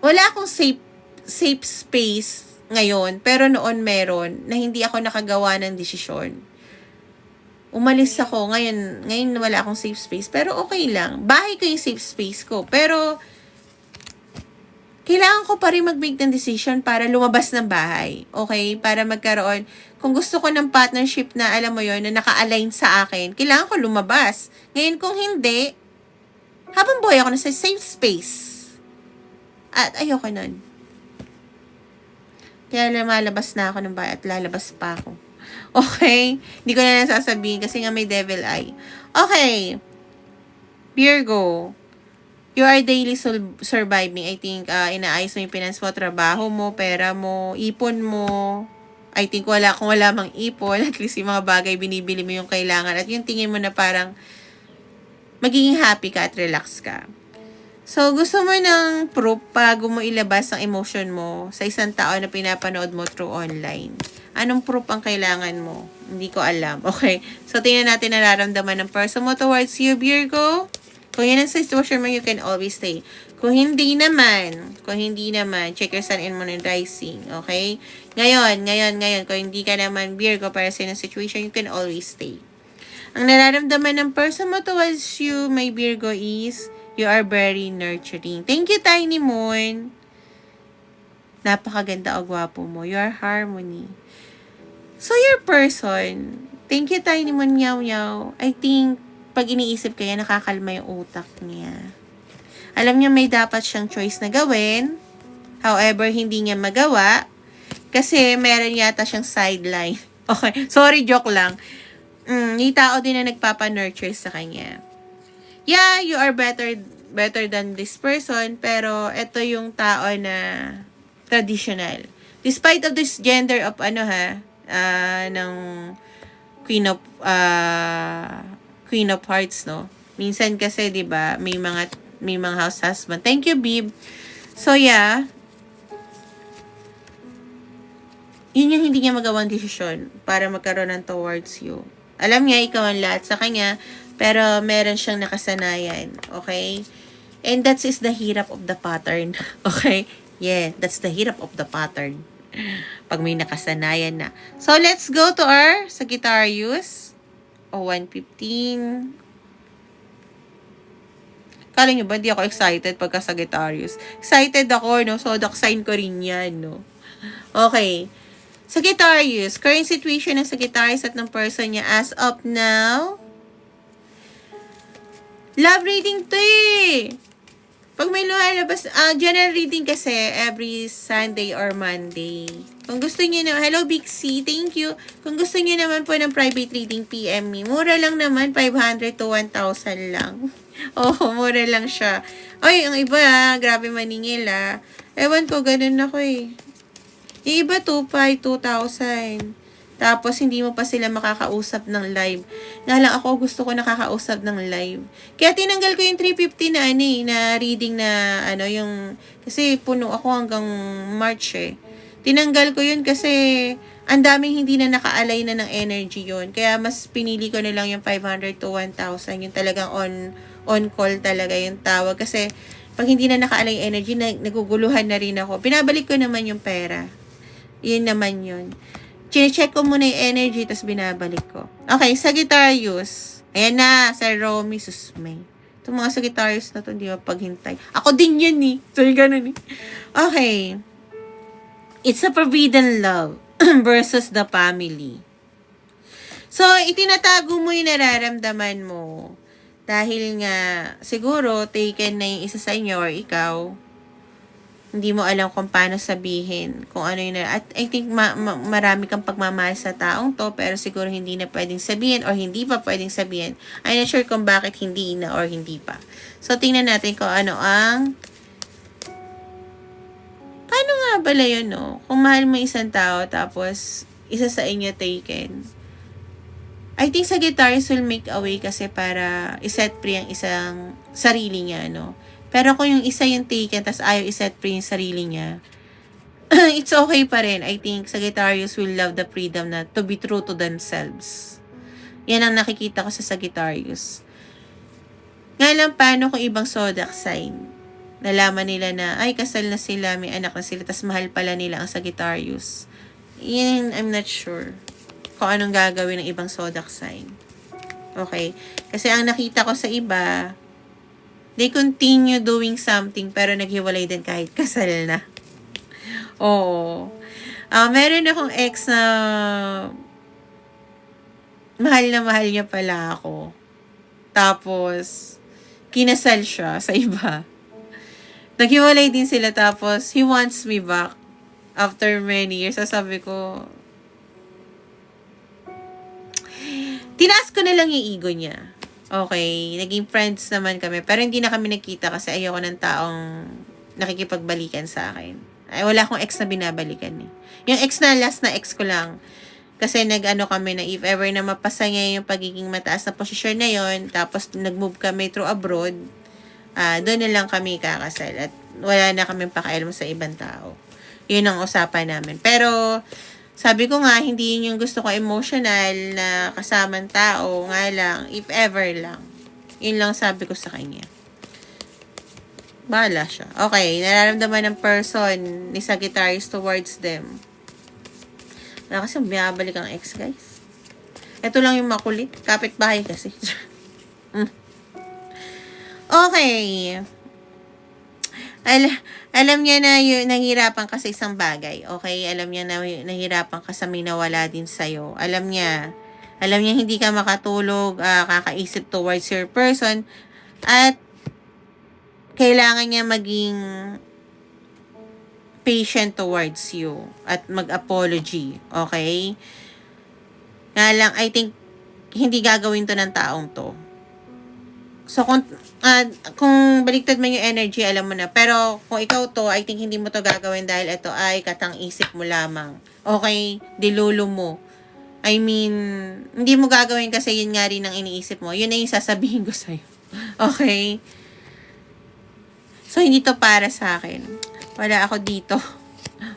wala akong safe space ngayon, pero noon meron na hindi ako nakagawa ng desisyon. Umalis ako, ngayon wala akong safe space, pero okay lang. Bahay ko yung safe space ko, pero kailangan ko pa rin mag-make ng decision para lumabas ng bahay. Okay? Para magkaroon. Kung gusto ko ng partnership na, alam mo yon na naka-align sa akin, kailangan ko lumabas. Ngayon, kung hindi, habang buhay ako na sa safe space. At ayoko nun. Kaya lumalabas na ako ng bahay at lalabas pa ako. Okay? Hindi ko na nasasabihin kasi nga may devil eye. Okay. Virgo. You are daily surviving. I think, inaayos mo yung finance mo, trabaho mo, pera mo, ipon mo. I think kung wala mang ipon, at least yung mga bagay, binibili mo yung kailangan. At yung tingin mo na parang magiging happy ka at relax ka. So, gusto mo ng proof bago mo ilabas ang emotion mo sa isang tao na pinapanood mo through online. Anong proof ang kailangan mo? Hindi ko alam. Okay. So, tingnan natin nararamdaman ng person mo towards you, Virgo. Kung yan ang situation mo, you can always stay. Kung hindi naman, check your sun and moon and rising, okay? Ngayon, kung hindi ka naman Virgo para sa situation, you can always stay. Ang nararamdaman ng person mo towards you, my Virgo, is you are very nurturing. Thank you, Tiny Moon. Napakaganda o gwapo mo. You are harmony. So, your person, thank you, Tiny Moon, meow. I think, pag iniisip kaya, nakakalma yung utak niya. Alam niya may dapat siyang choice na gawin. However, hindi niya magawa. Kasi meron yata siyang sideline. Okay. Sorry, joke lang. May tao din na nagpapa-nurture sa kanya. Yeah, you are better than this person. Pero, ito yung tao na traditional. Despite of this gender of ng Queen of Hearts, no? Minsan kasi, 'di ba, may mga house husband. Thank you, Bib. So, yeah. Yun yung hindi niya magawang desisyon para magkaroon ng towards you. Alam niya, ikaw ang lahat sa kanya, pero meron siyang nakasanayan. Okay? And that is the hirap of the pattern. Okay? Yeah, that's the hirap of the pattern. Pag may nakasanayan na. So, let's go to our Sagittarius. O, 115. Kala nyo ba, di ako excited pagka Sagittarius? Excited ako, no? So, sign ko rin yan, no? Okay. Sagittarius. Current situation ng Sagittarius at ng person niya as of now. Love reading to eh. Pag may lumalabas, general reading kasi every Sunday or Monday. Kung gusto niyo na, hello Big C, thank you. Kung gusto niyo naman po ng private reading, PM me. Mura lang naman, 500 to 1,000 lang. Oh, mura lang siya. Ay, ang iba grabe maningil Ewan ko, ganun ako eh. Yung iba 2,500, 2,000. Tapos, hindi mo pa sila makakausap ng live. Nga lang ako, gusto ko nakakausap ng live. Kaya tinanggal ko yung 350 na reading na, kasi puno ako hanggang March eh. Tinanggal ko yun kasi, ang daming hindi na naka-alay na ng energy yun. Kaya, mas pinili ko na lang yung 500 to 1,000. Yung talagang on call talaga yung tawag. Kasi, pag hindi na naka-alay energy, naguguluhan na rin ako. Pinabalik ko naman yung pera. Yun naman yun. Chine-check ko muna yung energy, tapos binabalik ko. Okay, Sagittarius. Ayan na, Sir Romy, susmay. Itong mga Sagittarius na to, hindi mapaghintay. Ako din yun eh. So, yung ganun eh. Okay. It's a forbidden love versus the family. So, itinatago mo yung nararamdaman mo. Dahil nga, siguro, taken na yung isa sa inyo or ikaw, hindi mo alam kung paano sabihin, kung ano yun. At I think marami kang pagmamahal sa taong to, pero siguro hindi na pwedeng sabihin or hindi pa pwedeng sabihin. I'm not sure kung bakit hindi na or hindi pa. So, tingnan natin kung ano ang paano nga pala yun, no? Kung mahal mo isang tao, tapos isa sa inyo taken. I think Sagittarius will make a way kasi para iset free ang isang sarili niya, no? Pero kung yung isa yung taken, tas ayaw iset free yung sarili niya, it's okay pa rin. I think Sagittarius will love the freedom na to be true to themselves. Yan ang nakikita ko sa Sagittarius. Nga lang, paano kung ibang zodiac sign? Nalaman nila na, ay, kasal na sila, may anak na sila, tas mahal pala nila ang Sagittarius. Yan, I'm not sure kung anong gagawin ng ibang zodiac sign. Okay? Kasi ang nakita ko sa iba, they continue doing something pero naghiwalay din kahit kasal na. Oo. Meron akong ex na mahal niya pala ako. Tapos, kinasal siya sa iba. Naghiwalay din sila tapos, he wants me back after many years. Sabi ko, tinaas ko na lang yung ego niya. Okay, naging friends naman kami. Pero hindi na kami nagkita kasi ayoko ng taong nakikipagbalikan sa akin. Ay, wala akong ex na binabalikan eh. Yung ex na last na ex ko lang. Kasi kami na if ever na mapasa niya yung pagiging mataas na posisyon na yon, tapos nag-move kami through abroad, doon na lang kami kakasal. At wala na kami pakialam sa ibang tao. Yun ang usapan namin. Pero, sabi ko nga, hindi yun yung gusto ko emotional na kasamang tao. Nga lang, if ever lang. Yun lang sabi ko sa kanya. Bahala siya. Okay, nararamdaman ng person ni Sagittarius towards them. Wala kasi binabalik ang ex, guys. Ito lang yung makulit. Kapit-bahay kasi. Okay. Alam niya na nahihirapan ka sa isang bagay. Okay? Alam niya na nahihirapan ka sa may nawala din sa'yo. Alam niya hindi ka makatulog, kakaisip towards your person. At kailangan niya maging patient towards you at mag-apology, okay? Nga lang, I think, hindi gagawin to ng taong to. So, kung baliktad man yung energy, alam mo na. Pero, kung ikaw to, I think hindi mo to gagawin dahil ito ay katang-isip mo lamang. Okay? Dilulo mo. I mean, hindi mo gagawin kasi yun nga rin ang iniisip mo. Yun na yung sasabihin ko sa'yo. Okay? So, hindi to para sa akin. Wala ako dito.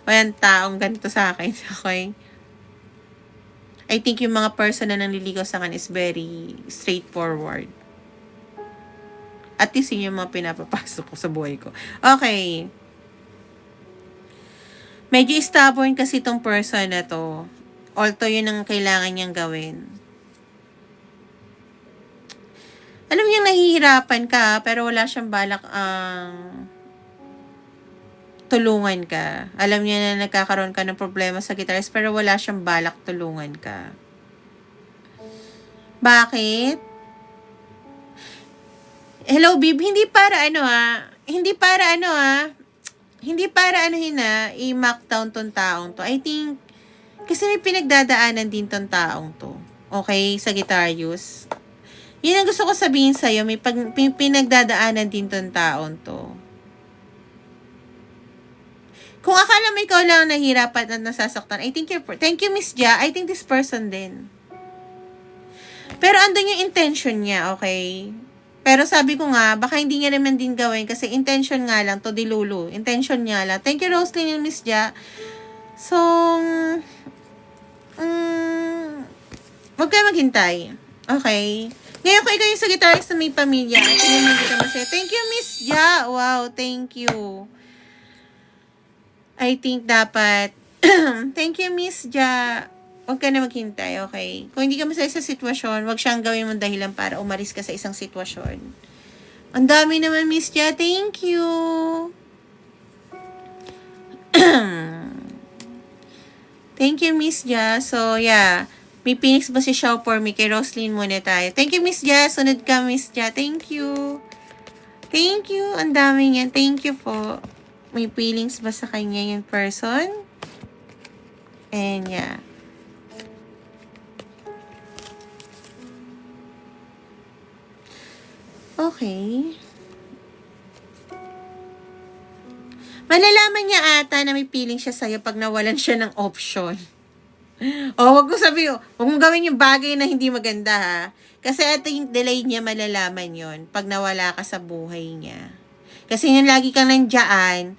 Walang taong ganito sa akin. Okay? I think yung mga person na nanliligaw sa akin is very straightforward. At least yun yung mga pinapapasok ko sa buhay ko. Okay. Medyo stubborn kasi tong person na to. Although yun ang kailangan niyang gawin. Alam niyo, nahihirapan ka, pero wala siyang balak tulungan ka. Alam niya na nagkakaroon ka ng problema sa guitarist, pero wala siyang balak tulungan ka. Bakit? Hello, Bib. Hindi para i-markdown tong taong to. I think, kasi may pinagdadaanan din tong taong to. Okay? Sa Guitarius. Yun ang gusto ko sabihin sa'yo, may pinagdadaanan din tong taong to. Kung akala mo ikaw lang nahihirapan at nasasaktan, I think thank you, Miss Ja. I think this person din. Pero andun yung intention niya, okay? Pero sabi ko nga, baka hindi niya naman din gawin kasi intention nga lang to dilulu. Intention niya lang. Thank you, Roslyn and Miss Ja. So, wag kayo maghintay. Okay? Ngayon ko ikaw yung sa guitarist na may pamilya. Hindi ka masaya. Thank you, Miss Ja. Wow, thank you. I think dapat, thank you, Miss Ja. Huwag ka na maghintay, okay? Kung hindi ka masaya sa sitwasyon, huwag siyang gawin mong dahilan para umalis ka sa isang sitwasyon. Ang dami naman, Miss Ja. Thank you. Thank you, Miss Ja. So, yeah. May Phoenix ba si Shaw for me? Kay Roslyn muna tayo. Thank you, Miss Ja. Sunod ka, Miss Ja. Thank you. Thank you. Ang dami niyan. Thank you po. May feelings ba sa kanya yung person? And yeah. Okay. Malalaman niya ata na may feeling siya sa'yo pag nawalan siya ng option. Wag ko sabihin, wag mong gawin yung bagay na hindi maganda, ha. Kasi ito yung delay niya, malalaman yon pag nawala ka sa buhay niya. Kasi yung lagi kang nandiyan,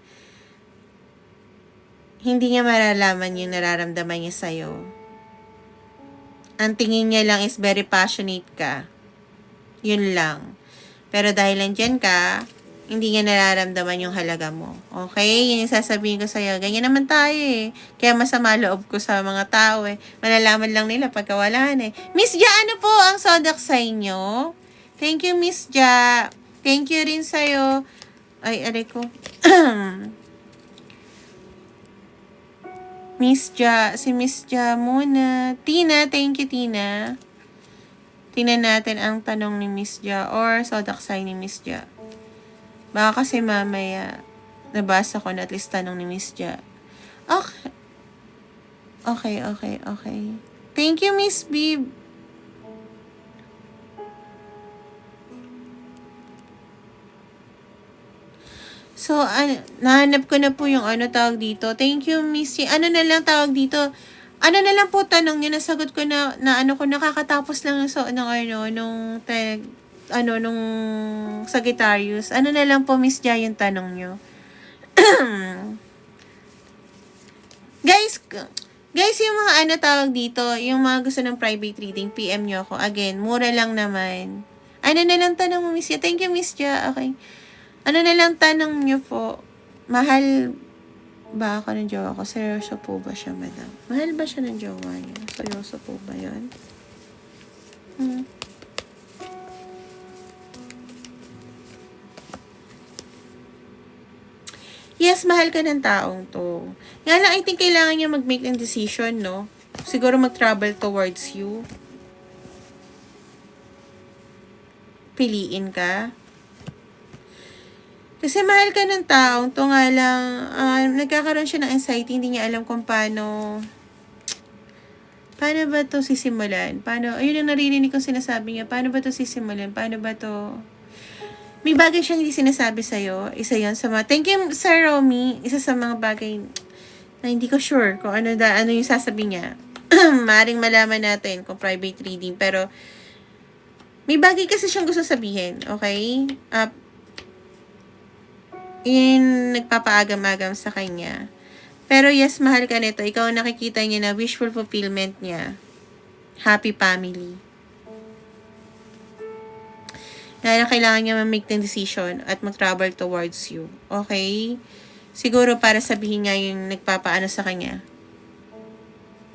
hindi niya malalaman yung nararamdaman niya sa'yo. Ang tingin niya lang is very passionate ka. Yun lang. Pero dahil nandiyan ka, hindi niya nararamdaman yung halaga mo. Okay? Yan yung sasabihin ko sa'yo. Ganyan naman tayo eh. Kaya masama loob ko sa mga tao eh. Malalaman lang nila pagkawalan eh. Miss Ja, ano po ang zodiac sign nyo? Thank you, Miss Ja. Thank you rin sa'yo. Ay, aray ko. Miss Ja. Si Miss Ja muna. Tina, thank you, Tina. Tingnan natin ang tanong ni Miss Ja or zodiac sign ni Miss Ja. Baka kasi mamaya nabasa ko na at least tanong ni Miss Ja. Okay. Thank you, Miss Bib. So, nahanap ko na po yung tawag dito. Thank you, Miss. Ano na lang tawag dito? Ano na lang po tanong niya, nasagot ko na nakakatapos lang nung Sagittarius. Ano na lang po, Miss Ja, yung tanong nyo. Guys, yung mga tawag dito, yung mga gusto ng private reading, PM nyo ako. Again, mura lang naman. Ano na lang tanong mo, Miss Ja? Thank you, Miss Ja. Okay. Ano na lang tanong nyo po? Mahal ba ako ng jowa ko? Seryoso po ba siya, madam? Mahal ba siya ng jowa niya? Seryoso po ba yun? Yes, mahal ka ng taong to. Nga lang, I think kailangan niya mag-make ng decision, no? Siguro mag-travel towards you. Piliin ka. Kasi mahal ka ng taong to nga lang, nagkakaroon siya ng anxiety, hindi niya alam kung paano ba to sisimulan? Ayun ang naririnig kong sinasabi niya, paano ba to sisimulan? Paano ba to? May bagay siyang hindi sinasabi sa'yo. Isa yon sa mga, thank you, Sir Romy. Isa sa mga bagay na hindi ko sure kung ano yung sasabihin niya. Maring malaman natin kung private reading. Pero, may bagay kasi siyang gusto sabihin. Okay? Yun nagpapaagam-agam sa kanya. Pero yes, mahal ka nito. Ikaw ang nakikita niya na wishful fulfillment niya. Happy family. Na kailangan niya ma-make ng decision at mag-travel towards you. Okay? Siguro para sabihin nga yung nagpapaano sa kanya.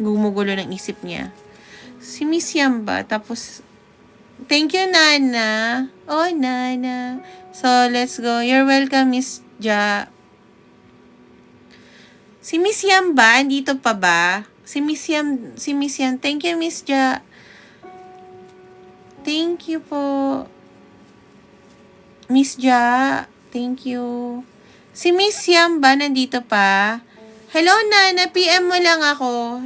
Gumugulo ng isip niya. Si Miss Yamba, tapos, thank you, Nana. Oh, Nana. So, let's go. You're welcome, Miss Ja. Si Miss Yamba, andito pa ba? Si Miss Yam, thank you, Miss Ja. Thank you po. Miss Ja, thank you. Si Miss Yam ba nandito pa? Hello, Nana. PM mo lang ako.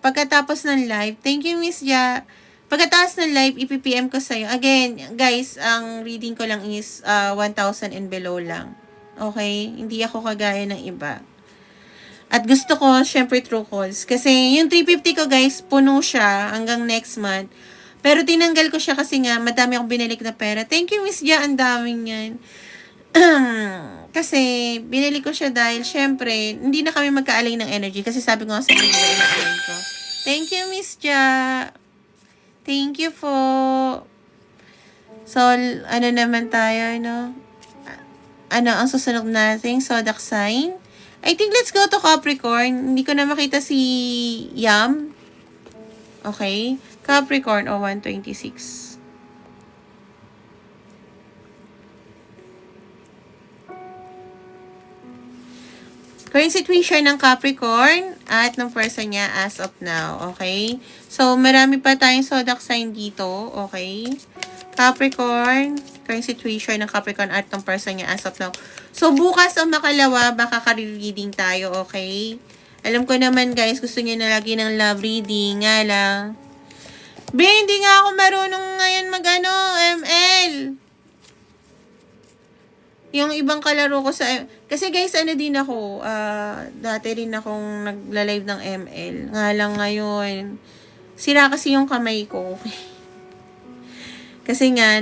Pagkatapos ng live. Thank you, Miss Ja. Pagkatapos ng live, ipipm ko sa'yo. Again, guys, ang reading ko lang is 1,000 and below lang. Okay? Hindi ako kagaya ng iba. At gusto ko, syempre, true calls. Kasi yung 350 ko, guys, puno siya hanggang next month. Pero tinanggal ko siya kasi nga, madami akong binalik na pera. Thank you, Miss Ja. Ang daming yan. Kasi, binili ko siya dahil, syempre, hindi na kami magkaalay ng energy. Kasi sabi ko nga sa video, inaalay ko. Thank you, Miss Ja. Thank you po. So, ano naman tayo, no? Ano ang susunod nating zodiac sign? I think let's go to Capricorn. Hindi ko na makita si Yam. Okay? Capricorn, 126. Current situation ng Capricorn at ng person niya as of now. Okay? So, marami pa tayong zodiac sign dito. Okay? Capricorn, current situation ng Capricorn at ng person niya as of now. So, bukas o makalawa, baka ka-reading tayo. Okay? Alam ko naman, guys, gusto niyo na lagi ng love reading. Nga lang. Hindi nga ako marunong ngayon ML. Yung ibang kalaro ko sa... Kasi guys, din ako, dati rin akong nagla-live ng ML. Nga lang ngayon, sira kasi yung kamay ko. Kasi nga,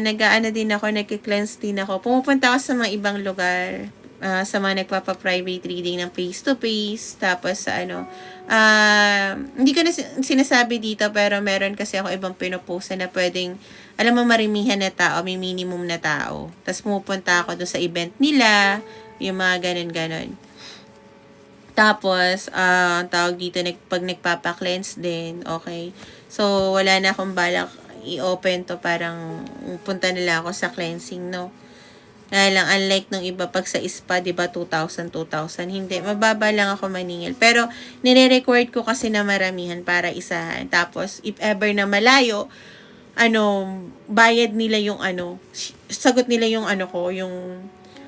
din ako, nagki-cleanse din ako. Pumupunta ako sa mga ibang lugar. Sa mga nagpapa-private reading ng face-to-face. Tapos sa hindi ko na sinasabi dito, pero meron kasi ako ibang pinopost na pwedeng, alam mo, marimihan na tao, may minimum na tao. Tapos pumupunta ako doon sa event nila, yung mga ganun-ganon. Tapos, tawag dito, pag nagpapa-cleanse din, okay? So, wala na akong balak i-open to, parang punta nila ako sa cleansing, no? Lang, unlike nung iba, pag sa spa, diba, 2,000. Hindi, mababa lang ako maningil. Pero, nire-record ko kasi na maramihan para isahan. Tapos, if ever na malayo, bayad nila yung sagot nila yung yung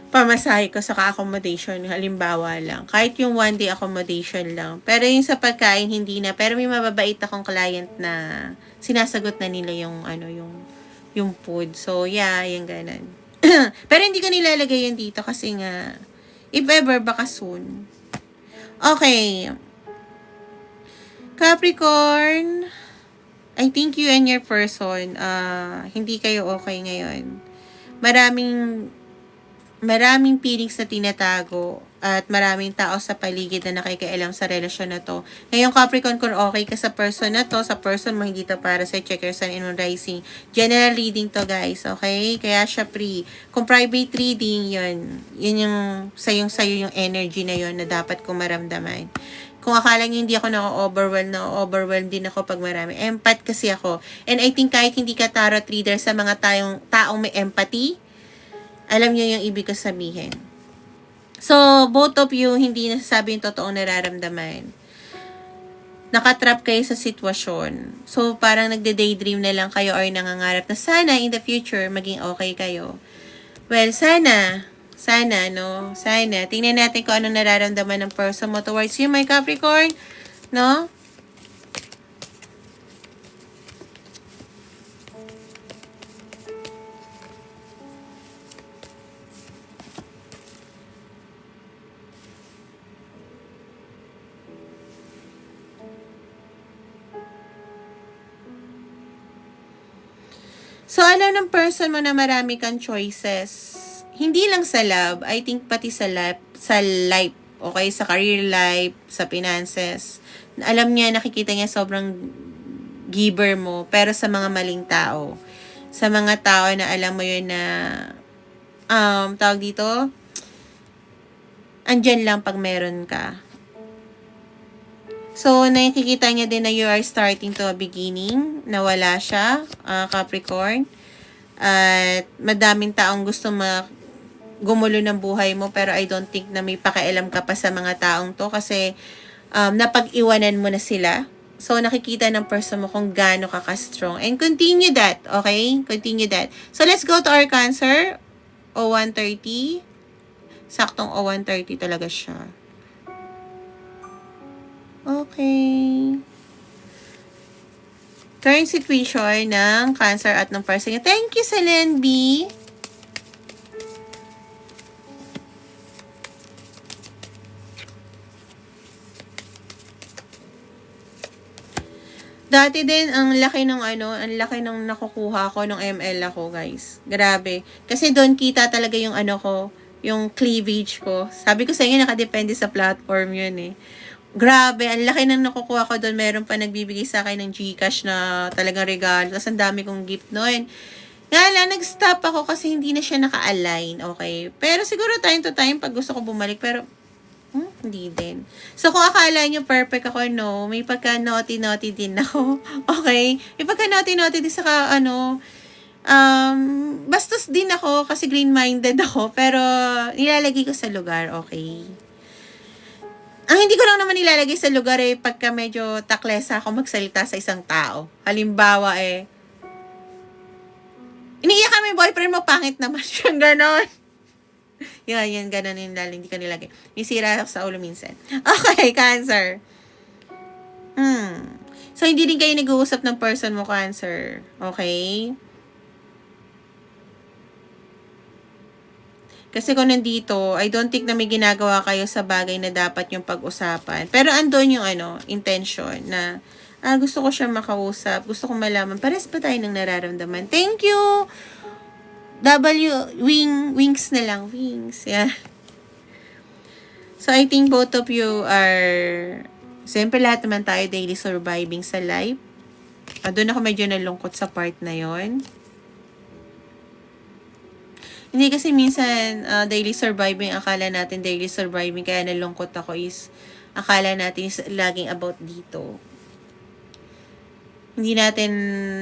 pamasahe ko sa accommodation, halimbawa lang. Kahit yung one day accommodation lang. Pero yung sa pagkain, hindi na. Pero may mababait akong client na sinasagot na nila yung food. So, yeah, yung ganun. Pero hindi ko nilalagay yun dito kasi nga, if ever, baka soon. Okay. Capricorn, I think you and your person, hindi kayo okay ngayon. Maraming feelings na tinatago at maraming tao sa paligid na nakikialam sa relasyon na to. Ngayon, Capricorn, kung okay ka sa person na to, sa person mo, hindi to para sa check your sun and moon rising. General reading to, guys, okay? Kaya siya free. Kung private reading, yun yung sayo yung energy na yun na dapat kong maramdaman. Kung akala nyo hindi ako na-overwhelm din ako pag marami. Empath kasi ako. And I think kahit hindi ka tarot reader, sa mga taong may empathy, alam nyo yung ibig ko sabihin. So, both of you, hindi nasasabi yung totoong nararamdaman. Nakatrap kayo sa sitwasyon. So, parang nagde-daydream na lang kayo or nangangarap na sana in the future, maging okay kayo. Well, sana, Sana, no? Sana. Tingnan natin kung anong nararamdaman ng person mo towards you, my Capricorn. No? So, alam ng person mo na marami kang choices. Hindi lang sa love, I think pati sa life, okay? Sa career life, sa finances. Alam niya, nakikita niya sobrang giver mo, pero sa mga maling tao. Sa mga tao na alam mo yun na, tawag dito, andyan lang pag meron ka. So, nakikita niya din na you are starting to a beginning, na wala siya, Capricorn. At madaming taong gusto gumulo ng buhay mo, pero I don't think na may pakialam ka pa sa mga taong to kasi napag-iwanan mo na sila. So, nakikita ng person mo kung gaano ka ka-strong. And continue that, okay? Continue that. So, let's go to our Cancer. 0130. Saktong 0130 talaga siya. Okay. Current situation ng Cancer at ng person niya. Thank you, Selen B. Dati din, ang laki ng nakukuha ko nung ML ako, guys. Grabe. Kasi doon kita talaga yung yung cleavage ko. Sabi ko sa inyo, nakadepende sa platform yun eh. Grabe, ang laki ng nakukuha ko doon. Meron pa nagbibigay sa akin ng GCash na talagang regalo. Tapos ang dami kong gift noon. Nga lang, nag-stop ako kasi hindi na siya naka-align, okay? Pero siguro time to time, pag gusto ko bumalik, pero hindi din. So, kung akala nyo perfect ako, no, may pagka-naughty-naughty din ako. Okay? May pagka-naughty-naughty din sa bastos din ako kasi green-minded ako, pero nilalagay ko sa lugar, okay? Ang hindi ko lang naman nilalagay sa lugar pagka medyo taklesa ako magsalita sa isang tao. Halimbawa iniiyak ka may boyfriend mo, pangit naman siya, ganon. Yan, ganun yung lalo, hindi ka nilagay. May sira sa ulo minsan. Okay, Cancer. So, hindi din kayo nag-uusap ng person mo, Cancer. Okay? Kasi kung nandito, I don't think na may ginagawa kayo sa bagay na dapat yung pag-usapan. Pero andun yung intention na, gusto ko siya makausap, gusto ko malaman, pares pa tayo ng nararamdaman. Thank you! Wings na lang. Wings. Yeah. So, I think both of you are, siyempre lahat naman tayo daily surviving sa life. Doon ako medyo nalungkot sa part na yon. Hindi kasi minsan daily surviving, akala natin daily surviving, kaya nalungkot ako is, akala natin is laging about dito. Hindi natin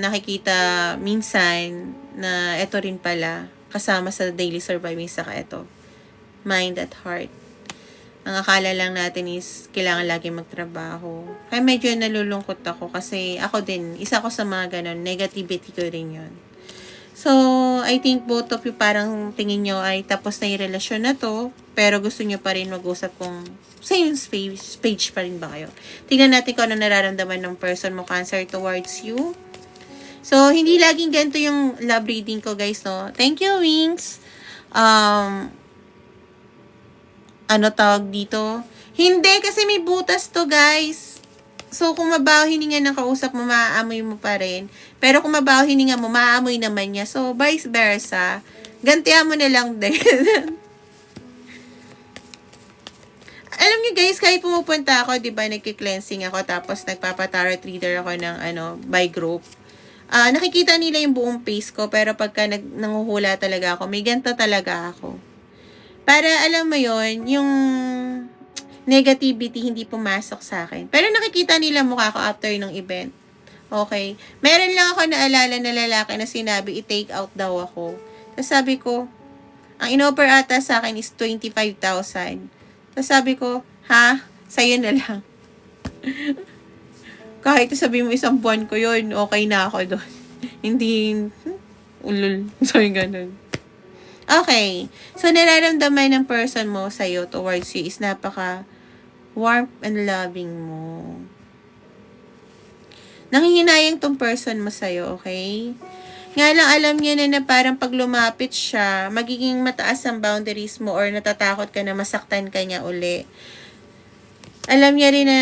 nakikita minsan na ito rin pala kasama sa daily surviving, saka ito mind at heart. Ang akala lang natin is kailangan lagi magtrabaho. Kaya medyo nalulungkot ako kasi ako din, isa ko sa mga ganun, negativity ko rin yun. So, I think both of you parang tingin nyo ay tapos na yung relasyon na to, pero gusto nyo pa rin mag-usap kung same page pa rin ba kayo. Tingnan natin kung ano nararamdaman ng person mo, Cancer, towards you. So, hindi laging ganito yung love reading ko, guys, no? Thank you, Wings. Ano tawag dito? Hindi, kasi may butas to, guys. So, kung mabaho hininga ng kausap mo, maaamoy mo pa rin. Pero kung mabaho hininga mo, maaamoy naman niya. So, vice versa. Gantihan mo na lang din. Alam niyo guys, kahit pumupunta ako, di ba, nagki-cleansing ako, tapos nagpapatarot reader ako ng, by group. Nakikita nila yung buong face ko, pero pagka nanguhula talaga ako, may ganito talaga ako. Para, alam mo yon yung negativity hindi pumasok sa akin. Pero nakikita nila mukha ko after ng event. Okay? Meron lang ako naalala na lalaki na sinabi, i-take out daw ako. Tapos sabi ko, ang inoffer ata sa akin is 25,000. Tapos sabi ko, ha? Sa'yo na lang. Kahit sabi mo isang buwan ko yun, okay na ako doon. Hindi, ulul. So, ganun. Okay. So, nararamdaman ng person mo sa'yo towards you is napaka warm and loving mo. Nanghihinayang tong person mo sa'yo, okay? Nga lang alam niya na parang pag lumapit siya, magiging mataas ang boundaries mo or natatakot ka na masaktan ka niya uli. Alam niya rin na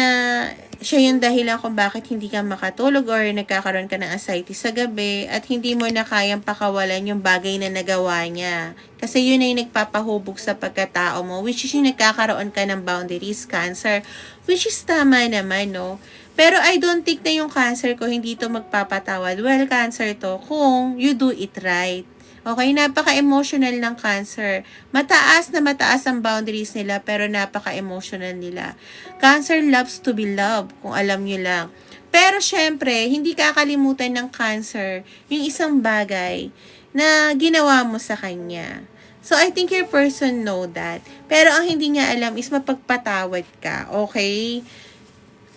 siya yung dahilan kung bakit hindi ka makatulog or nagkakaroon ka ng anxiety sa gabi at hindi mo na kayang pakawalan yung bagay na nagawa niya. Kasi yun ay nagpapahubog sa pagkatao mo, which is yung nagkakaroon ka ng boundaries, Cancer, which is tama naman, no? Pero I don't think na yung Cancer ko hindi to magpapatawad. Well, Cancer to kung you do it right. Okay, napaka-emotional ng Cancer. Mataas na mataas ang boundaries nila pero napaka-emotional nila. Cancer loves to be loved, kung alam nyo lang. Pero syempre, hindi kakalimutan ng Cancer yung isang bagay na ginawa mo sa kanya. So, I think your person know that. Pero ang hindi niya alam is mapagpatawad ka, okay?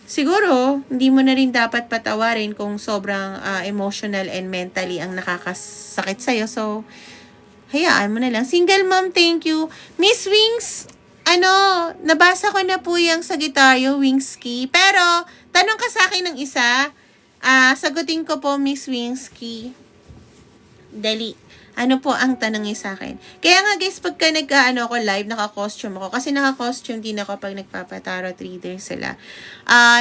Siguro, hindi mo na rin dapat patawarin kung sobrang emotional and mentally ang nakakasakit sa'yo. So, hayaan mo na lang. Single mom, thank you. Miss Wings, nabasa ko na po yung Sagittario, Wingsky. Pero, tanong ka sa akin ng isa. Sagutin ko po, Miss Wingsky. Dali. Ano po ang tanong niya sa akin? Kaya nga guys, pagka ako live, naka-costume ako. Kasi naka-costume din ako pag nagpapatarot reader sila.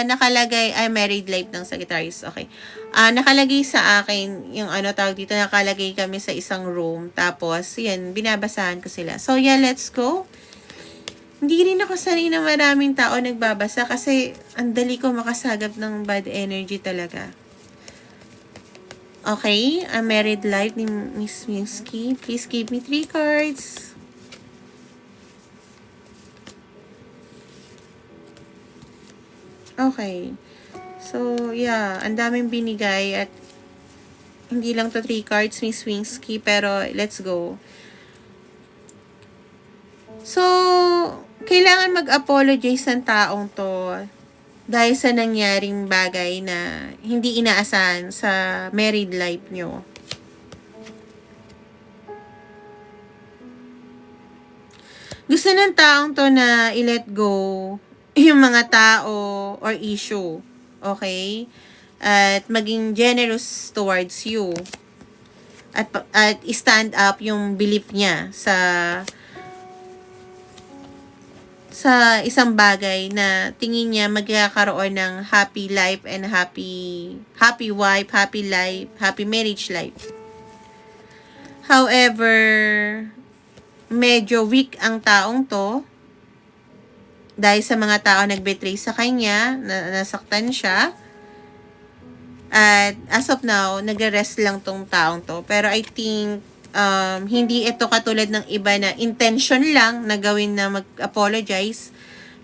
Nakalagay, married life ng Sagittarius. Okay. Nakalagay sa akin, yung tawag dito, nakalagay kami sa isang room. Tapos, yan, binabasahan ko sila. So, yeah, let's go. Hindi rin ako sanay na maraming tao nagbabasa kasi ang dali ko makasagap ng bad energy talaga. Okay, a married life ni Miss Winsky. Please give me 3 cards. Okay. So, yeah, ang daming binigay at hindi lang to 3 cards, Miss Winsky, pero let's go. So, kailangan mag-apologize ng taong to dahil sa nangyaring bagay na hindi inaasahan sa married life nyo. Gusto ng taong to na i-let go yung mga tao or issue. Okay? At maging generous towards you. At stand up yung belief niya sa isang bagay na tingin niya magkakaroon ng happy life and happy wife, happy life, happy marriage life. However, medyo weak ang taong to dahil sa mga tao nagbetray sa kanya, nasaktan siya. At as of now, nag-rest lang tong taong to. Pero I think hindi ito katulad ng iba na intention lang na gawin na mag-apologize.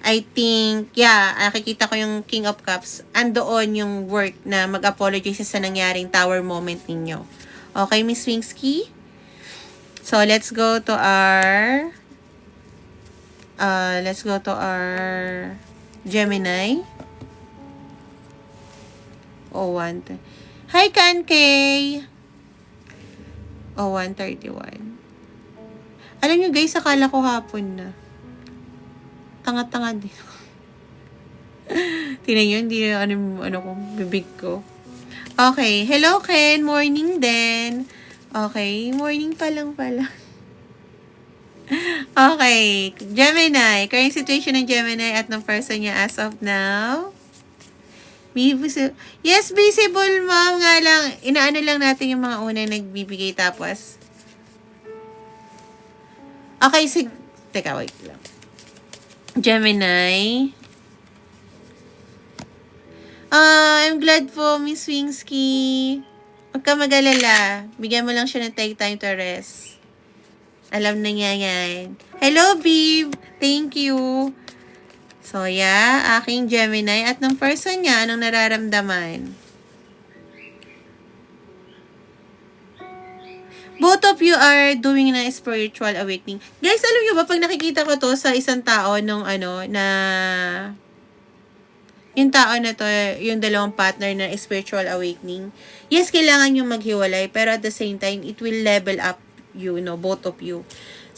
I think, nakikita ko yung King of Cups. Andoon yung work na mag-apologize sa nangyaring tower moment ninyo. Okay, Miss Wingsky? So, let's go to our Gemini. Oh, 1. Hi, Kankay! Oh, 1:31. Alam nyo guys, akala ko hapon na. Tanga-tanga din. Tingnan nyo, hindi ko, bibig ko. Okay, hello Ken, morning din. Okay, morning pa lang pala. Okay, Gemini. Current situation ng Gemini at ng person niya as of now. Yes, visible, ma'am. Nga lang, inaano lang natin yung mga unang nagbibigay tapos. Okay, teka, wait lang. Gemini. I'm glad po, Miss Wingsky. Huwag ka mag-alala. Bigyan mo lang siya ng take time to rest. Alam na niya yan. Hello, babe. Thank you. So, aking Gemini at ng person niya, anong nararamdaman? Both of you are doing na spiritual awakening. Guys, alam niyo ba, pag nakikita ko to sa isang tao nung yung tao na to, yung dalawang partner na spiritual awakening, yes, kailangan yung maghiwalay, pero at the same time, it will level up you, no? Both of you.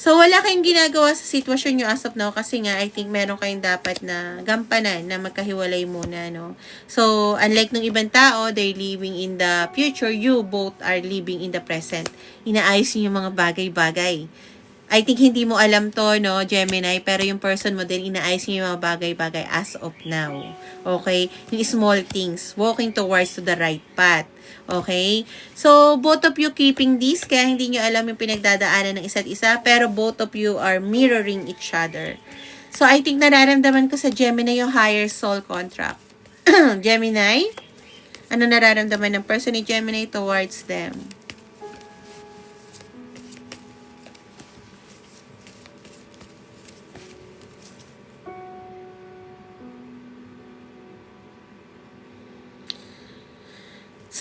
So, wala kayong ginagawa sa sitwasyon nyo as of now kasi nga, I think meron kayong dapat na gampanan na magkahiwalay muna, no? So, unlike ng ibang tao, they're living in the future, you both are living in the present. Inaayos niyo yung mga bagay-bagay. I think hindi mo alam to, no, Gemini, pero yung person mo din, inaayos niyo yung mga bagay-bagay as of now. Okay? Yung small things, walking towards to the right path. Okay? So, both of you keeping this, kaya hindi nyo alam yung pinagdadaanan ng isa't isa, pero both of you are mirroring each other. So, I think nararamdaman ko sa Gemini yung higher soul contract. Gemini, ano nararamdaman ng person ni Gemini towards them?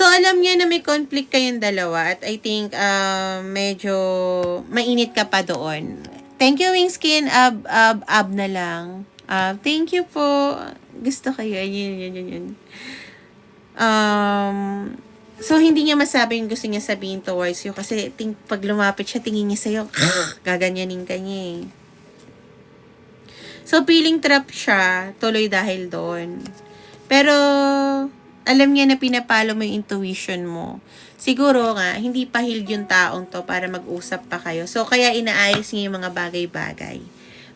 So, alam niya na may conflict kayong dalawa at I think medyo mainit ka pa doon. Thank you, Wingskin. Ab na lang. Thank you po. Gusto kayo. Yun. So, hindi niya masabi yung gusto niya sabihin towards you kasi pag lumapit siya, tingin niya sa'yo, gaganyanin ka niya eh. So, feeling trap siya, tuloy dahil doon. Pero, alam niya na pinapalo mo yung intuition mo. Siguro nga, hindi pa healed yung taong to para mag-usap pa kayo. So, kaya inaayos niya yung mga bagay-bagay.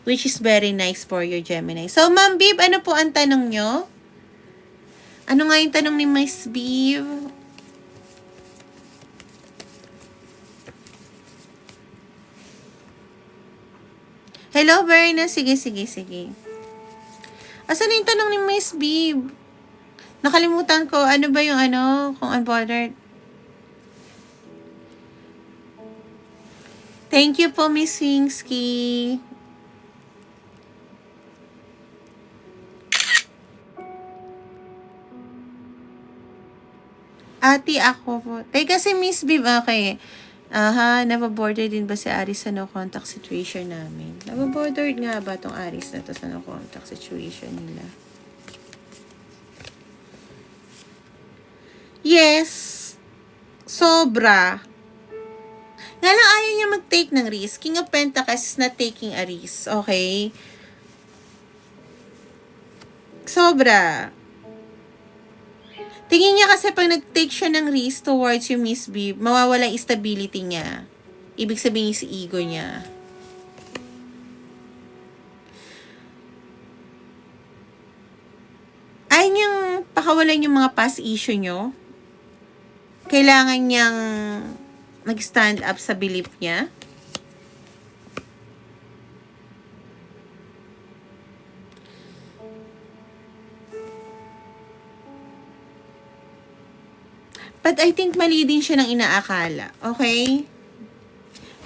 Which is very nice for your Gemini. So, Ma'am Bib, ano po ang tanong nyo? Ano nga yung tanong ni Miss Bib? Hello, Berna. Sige. Asan na yung tanong ni Miss Bib? Nakalimutan ko, ano ba yung kung unbothered. Thank you po, Miss Wingsky. Ati, ako po. Teka, si Miss Bib, okay. Nababorder din ba si Aris sa no contact situation namin? Nababorder nga ba tong Aris na to sa no contact situation nila? Yes. Sobra. Nga lang ayaw niya mag-take ng risk. King of Pentacles is not taking a risk. Okay? Sobra. Tingin niya kasi pag nag-take siya ng risk towards yung Miss Bib, mawawala yung stability niya. Ibig sabihin yung si ego niya. Ayaw niyang pakawalan yung mga past issue niyo. Kailangan niyang mag-stand up sa belief niya. But I think mali din siya ng inaakala. Okay?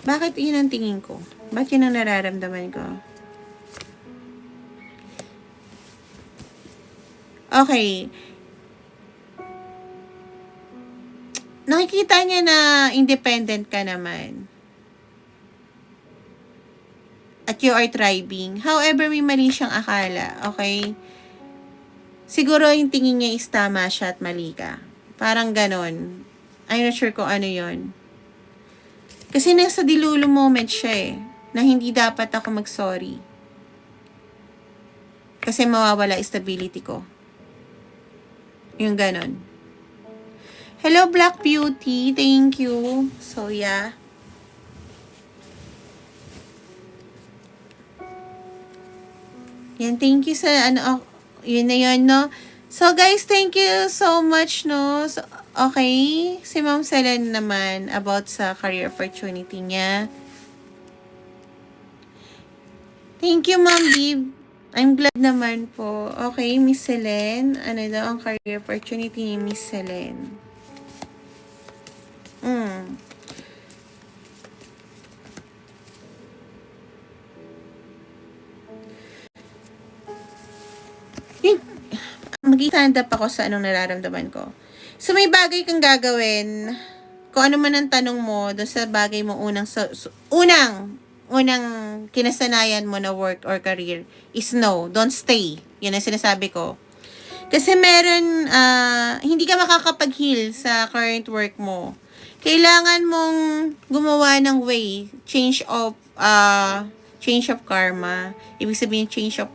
Bakit yun ang tingin ko? Bakit yun ang nararamdaman ko? Okay. Nakikita niya na independent ka naman. At you are thriving. However, may mali siyang akala. Okay? Siguro yung tingin niya is tama siya at mali ka. Parang ganon. I'm not sure kung ano yon. Kasi nasa dilulo moment siya eh. Na hindi dapat ako mag-sorry. Kasi mawawala stability ko. Yung ganon. Hello, Black Beauty. Thank you. So, yeah. Yan, thank you sa, yun na yun, no? So, guys, thank you so much, no? So, okay. Si Ma'am Selen naman, about sa career opportunity niya. Thank you, Ma'am Bib. I'm glad naman po. Okay, Miss Selen. Ano daw ang career opportunity ni Miss Selen? Mag-stand up ako sa anong nararamdaman ko. So, may bagay kang gagawin. Kung ano man ang tanong mo, doon sa bagay mo unang kinasanayan mo na work or career is no. Don't stay. Yan ang sinasabi ko. Kasi meron, hindi ka makakapag-heal sa current work mo. kailangan mong gumawa ng way, change of karma. Ibig sabihin, change of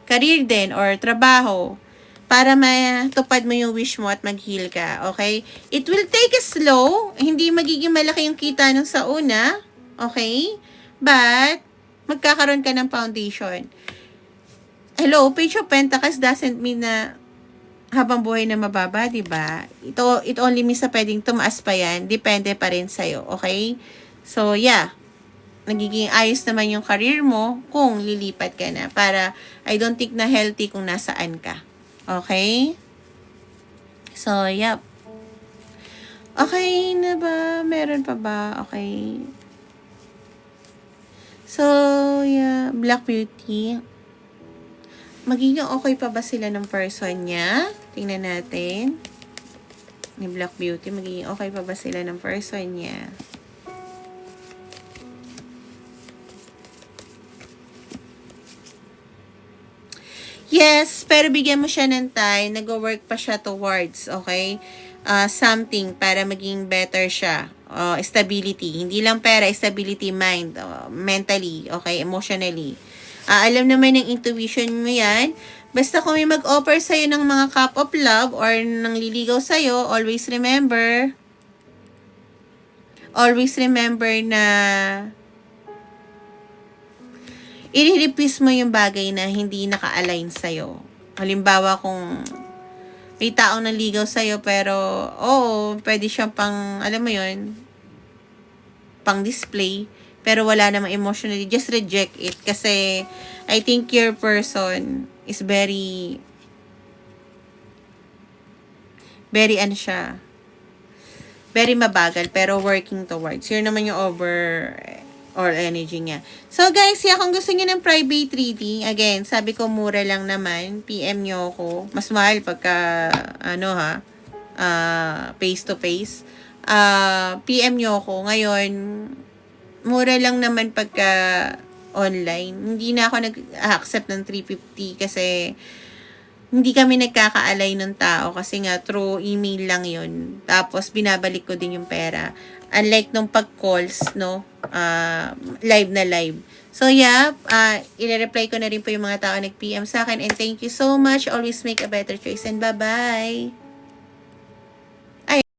career din or trabaho para matupad mo yung wish mo at mag-heal ka, okay? It will take a slow, hindi magiging malaki yung kita nung sa una, okay? But, magkakaroon ka ng foundation. Hello, Page of Pentacles doesn't mean na habang buhay na mababa, di ba? It only means na pwedeng tumaas pa yan. Depende pa rin sa'yo, okay? So, yeah. Nagiging ayos naman yung career mo kung lilipat ka na. Para, I don't think na healthy kung nasaan ka. Okay? So, yep. Okay na ba? Meron pa ba? Okay. So, yeah. Black Beauty. Magiging okay pa ba sila ng person niya? Tingnan natin. Ni Black Beauty, magiging okay pa ba sila ng person niya? Yes, pero bigyan mo siya ng time. Nag-work pa siya towards, okay? Something para maging better siya. Stability. Hindi lang pera, stability mind. Mentally, okay? Emotionally. Alam naman ng intuition mo yan. Basta kung may mag-offer sa'yo ng mga cup of love or nang liligaw sa'yo, always remember na i-replace mo yung bagay na hindi naka-align sa'yo. Halimbawa kung may taong nanligaw sa'yo pero, oo, pwede siyang pang, alam mo yun, pang display, pero wala namang emotionally, just reject it. Kasi, I think your person is very ano siya, very mabagal, pero working towards. Yun naman yung or energy niya. So, guys, kung gusto niyo ng private reading, again, sabi ko, mura lang naman. PM nyo ako. Mas mahal pagka, face to face. PM nyo ako. Ngayon, mura lang naman pagka online. Hindi na ako nag-accept ng 350 kasi hindi kami nagkakaalay ng tao kasi nga through email lang yun. Tapos binabalik ko din yung pera. Unlike nung pag-calls, no? Live na live. So yeah, i-reply ko na rin po yung mga tao nag-PM sa akin. And thank you so much. Always make a better choice. And bye-bye!